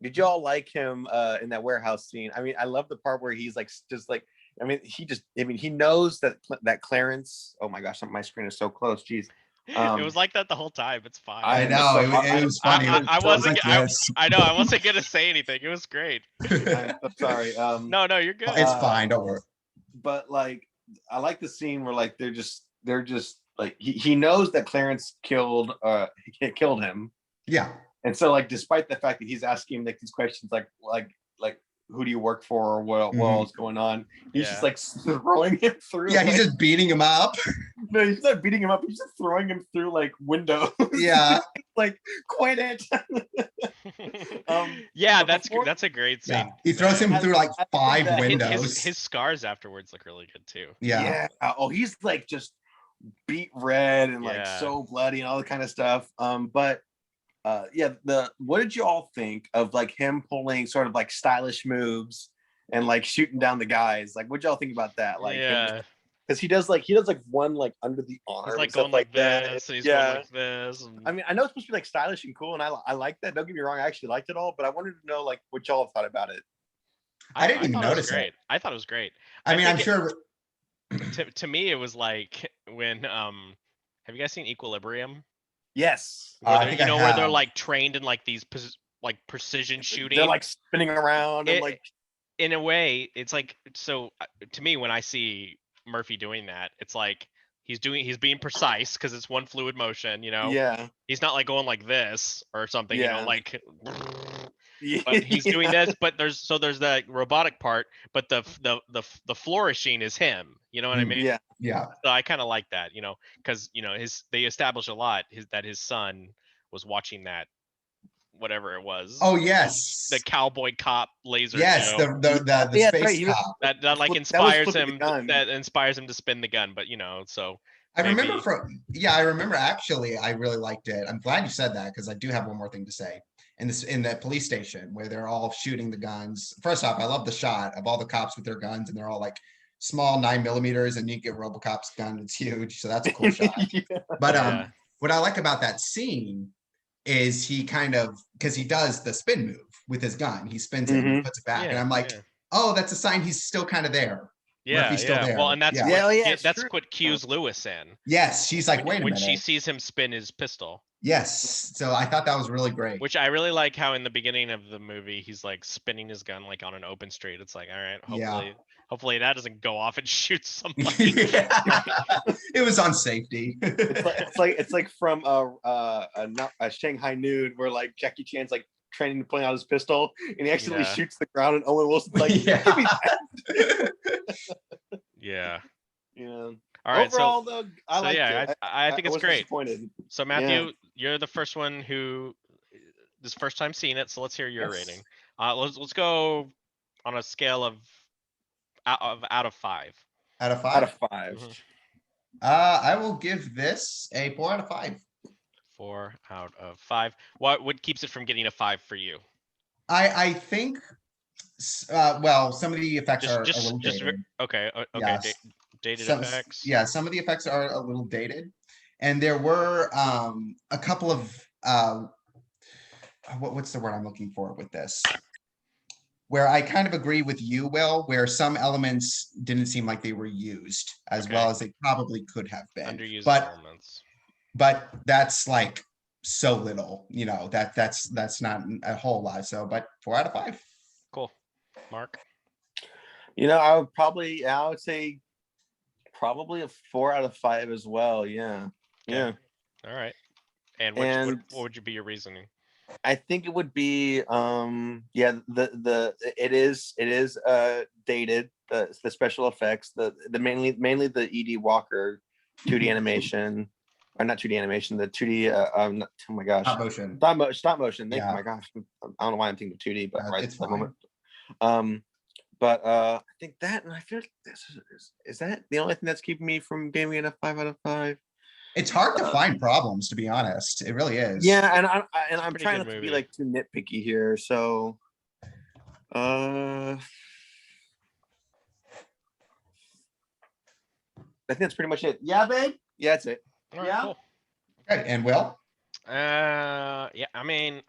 Did y'all like him in that warehouse scene? I mean, I love the part where he's like just like. I mean, he knows that Clarence. Oh my gosh, my screen is so close. Jeez. It was like that the whole time. It's fine. I know. It was funny. I wasn't. Yes. I know. I wasn't gonna say anything. It was great. I'm sorry. No, you're good. It's fine. Don't worry. But like I like the scene where like they're just like he knows that Clarence killed him. Yeah. And so like despite the fact that he's asking him like these questions like who do you work for or what all is going on, he's just like throwing him through. Yeah, he's just beating him up. No, he's not beating him up, he's just throwing him through like windows. Yeah. Like quit it. Yeah, that's a great scene. Yeah. He throws him through like 5 windows. His scars afterwards look really good too. Yeah. Oh, he's like just beat red and like so bloody and all that kind of stuff. But what did you all think of like him pulling sort of like stylish moves and like shooting down the guys? Like, what y'all think about that? Like, because he does like one like under the arm. He's like going like this, and he's going like this. And... I mean, I know it's supposed to be like stylish and cool, and I like that. Don't get me wrong, I actually liked it all, but I wanted to know like what y'all thought about it. I didn't even notice it. I thought it was great. I mean, I'm sure. To me, it was like when have you guys seen Equilibrium? Yes. Where they're like trained in like these like precision shooting. They're like spinning around and like. In a way, it's like, so to me, when I see Murphy doing that, it's like he's being precise because it's one fluid motion, you know. Yeah. He's not like going like this or something, you know, like. Yeah. But he's doing this, but there's that robotic part, but the flourishing is him. You know what I mean? Yeah. Yeah. So I kind of like that, you know, because you know they establish a lot that his son was watching that, whatever it was. Oh yes. The cowboy cop laser. Yes, show. the space cop. That like inspires him. That inspires him to spin the gun, but you know, so. I remember actually, I really liked it. I'm glad you said that because I do have one more thing to say. In the police station where they're all shooting the guns. First off, I love the shot of all the cops with their guns and they're all like small 9mm, and you get Robocop's gun, it's huge. So that's a cool shot. But what I like about that scene is he kind of, because he does the spin move with his gun. He spins it and puts it back. And I'm like, oh, that's a sign he's still kind of there. Yeah, still there. Well, and that's that's what cues Lewis in. Yes, she's like, wait a minute. When she sees him spin his pistol. Yes, so I thought that was really great. Which I really like how in the beginning of the movie he's like spinning his gun like on an open street. It's like, all right, hopefully that doesn't go off and shoot somebody. It was on safety. it's like from a Shanghai Nude where like Jackie Chan's like training to point out his pistol and he accidentally shoots the ground and Owen Wilson's like, give me that. Yeah. All right. Overall, though, I think it's great. So Matthew, you're the first one who this first time seeing it, so let's hear your rating. Let's go on a scale of out of 5. Out of 5. Out of 5. Mm-hmm. I will give this a 4 out of 5. 4 out of 5. What keeps it from getting a 5 for you? I think. Well, some of the effects are a little dated. Okay. Yes. Dated effects. Yeah, some of the effects are a little dated, and there were a couple of what's the word I'm looking for with this, where I kind of agree with you, Will, where some elements didn't seem like they were used as well as they probably could have been. Underused elements. But that's like so little, you know, that's not a whole lot. So, but 4 out of 5. Cool. Mark? I would say probably a 4 out of 5 as well. Yeah. Okay. Yeah. All right. And what would be your reasoning? I think it would be it is dated, the special effects, the mainly the E.D. Walker 2D animation, or not 2D animation, the 2D oh my gosh, stop motion. Oh my gosh, I don't know why I'm thinking of 2D, but right at the moment. But I think that, and I feel like this is that the only thing that's keeping me from giving it a 5 out of 5. It's hard to find problems, to be honest. It really is. Yeah, and I'm trying not to be like too nitpicky here. So, I think that's pretty much it. Yeah, babe. Yeah, that's it. All right, cool. Okay, and Will? Yeah, I mean,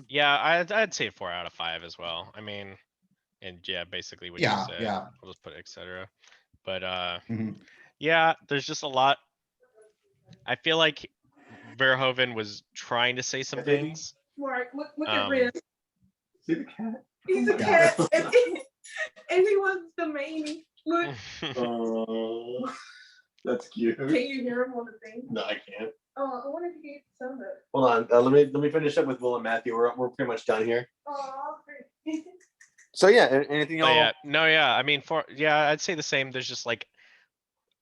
yeah, I'd say 4 out of 5 as well. I mean, and yeah, basically what you said. Yeah. I'll just put etc. But yeah, there's just a lot. I feel like Verhoeven was trying to say some things. Mark, look at Riz. See the cat? He's a cat, and he was the main Oh, that's cute. Can you hear him on the thing? No, I can't. Oh, I wonder if you can sound it. Hold on. Let me finish up with Will and Matthew. We're pretty much done here. Oh, great. So yeah, anything Oh, else? yeah, no, yeah. I mean, I'd say the same. There's just like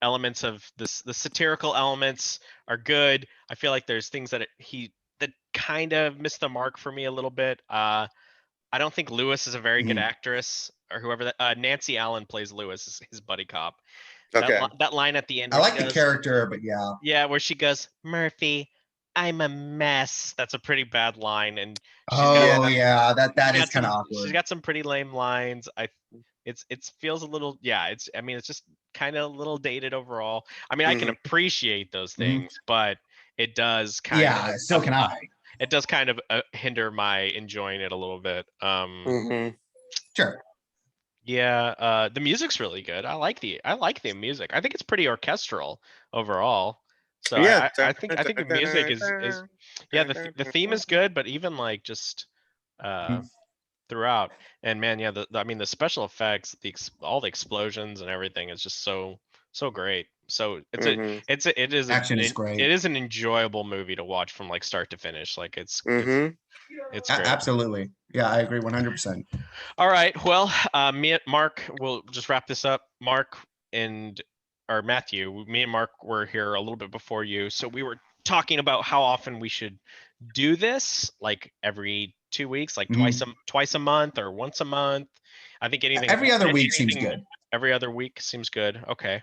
elements of this. The satirical elements are good. I feel like there's things that that kind of missed the mark for me a little bit. I don't think Lewis is a very good actress, or whoever that. Nancy Allen plays Lewis, his buddy cop. Okay. That line at the end. I where like she the goes, character, but yeah. Yeah, where she goes, Murphy, I'm a mess. That's a pretty bad line, and Oh yeah, that she's is got kind of some- awkward. She's got some pretty lame lines. It feels a little, yeah. It's just kind of a little dated overall. I mean, I can appreciate those things, but it does kind Yeah, of. so can I. It does kind of hinder my enjoying it a little bit. Sure. Yeah, the music's really good. I like the music. I think it's pretty orchestral overall. So Yeah. I think the music is yeah, the theme is good, but even like just throughout, and man, yeah, I mean the special effects, all the explosions and everything is just so great. So it is Action is great. It is an enjoyable movie to watch from like start to finish. Like it's great. Absolutely. Yeah, I agree 100%. All right. Well, me and Mark, we'll just wrap this up. Mark or Matthew, me and Mark were here a little bit before you. So we were talking about how often we should do this, like every 2 weeks, like twice a month or once a month. I think Every other week seems good. Every other week seems good. Okay.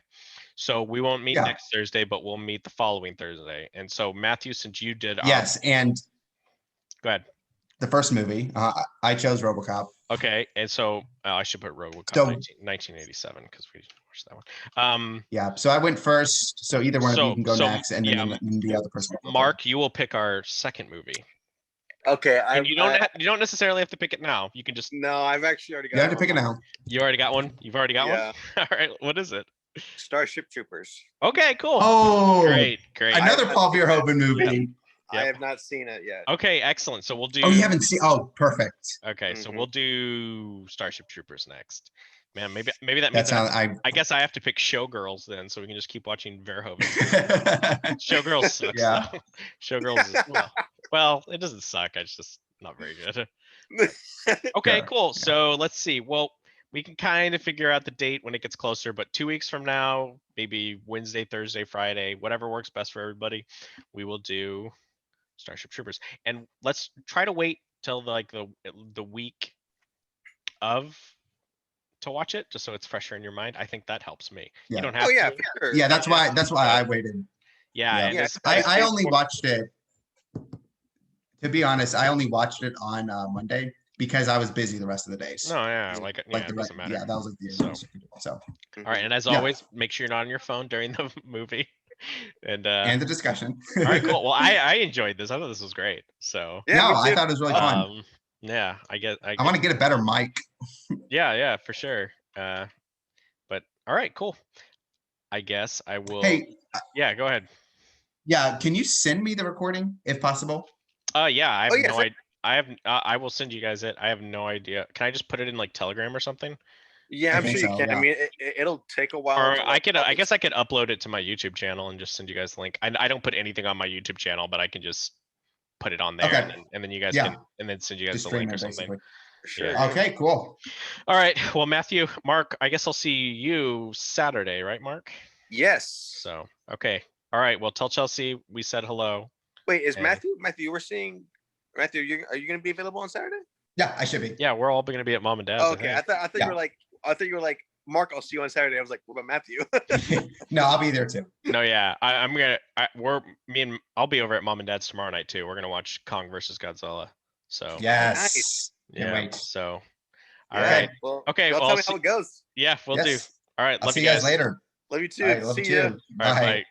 So we won't meet next Thursday, but we'll meet the following Thursday. And so Matthew, since you did Yes, and go ahead. The first movie, I chose Robocop. Okay, and so I should put Robocop 1987 because we watched that one. Yeah, so I went first. So either one of you can go next, and then the other person. Mark, you will pick our second movie. Okay, and you don't necessarily have to pick it now. You can just. No, I've actually already got. You have to pick it now. You already got one. You've already got one. All right, what is it? Starship Troopers. Okay, cool. Oh, great. Another Paul Verhoeven movie. Yep. I have not seen it yet. Okay, excellent. So we'll do. Oh, you haven't seen? Oh, perfect. Okay, so we'll do Starship Troopers next. Man, maybe that means I guess I have to pick Showgirls then, so we can just keep watching Verhoeven. Showgirls sucks. Yeah. Showgirls is well, it doesn't suck. It's just not very good. Okay, cool. So let's see. Well, we can kind of figure out the date when it gets closer, but 2 weeks from now, maybe Wednesday, Thursday, Friday, whatever works best for everybody, we will do Starship Troopers. And let's try to wait till like the week of to watch it, just so it's fresher in your mind. I think that helps me. Yeah. You don't have to. For sure. Yeah, that's why I waited. Yeah. I only watched it. To be honest, I only watched it on Monday because I was busy the rest of the days. No, yeah, it doesn't matter. Yeah, that was like the so. All right, and as always, make sure you're not on your phone during the movie. And the discussion. All right, cool. Well, I enjoyed this. I thought this was great. So I thought it was really fun. Yeah, I want to get a better mic. Yeah, for sure. But all right, cool. I guess I will. Hey, yeah, go ahead. Yeah, can you send me the recording if possible? Yeah, I have no idea. I will send you guys it. I have no idea. Can I just put it in like Telegram or something? Yeah, I'm sure you can. Yeah. I mean, it'll take a while. Or I guess I could upload it to my YouTube channel and just send you guys the link. I don't put anything on my YouTube channel, but I can just put it on there, and then you guys can, and then send you guys the link or something. Sure. Yeah. Okay, cool. All right. Well, Matthew, Mark, I guess I'll see you Saturday, right, Mark? Yes. So, okay. All right. Well, tell Chelsea we said hello. Wait, is Matthew, we're seeing Matthew, are you going to be available on Saturday? Yeah, I should be. Yeah, we're all going to be at Mom and Dad's. Oh, okay. I thought you were like, Mark, I'll see you on Saturday. I was like, what about Matthew? No, I'll be there too. No, yeah. I'll be over at Mom and Dad's tomorrow night too. We're going to watch Kong versus Godzilla. So yes. Nice. Yeah. Wait. So all right. Well, okay. Well, tell me how it goes. Yeah, we'll do. All right. I'll see you guys later. Love you too. Right, love see you. you. All right, bye.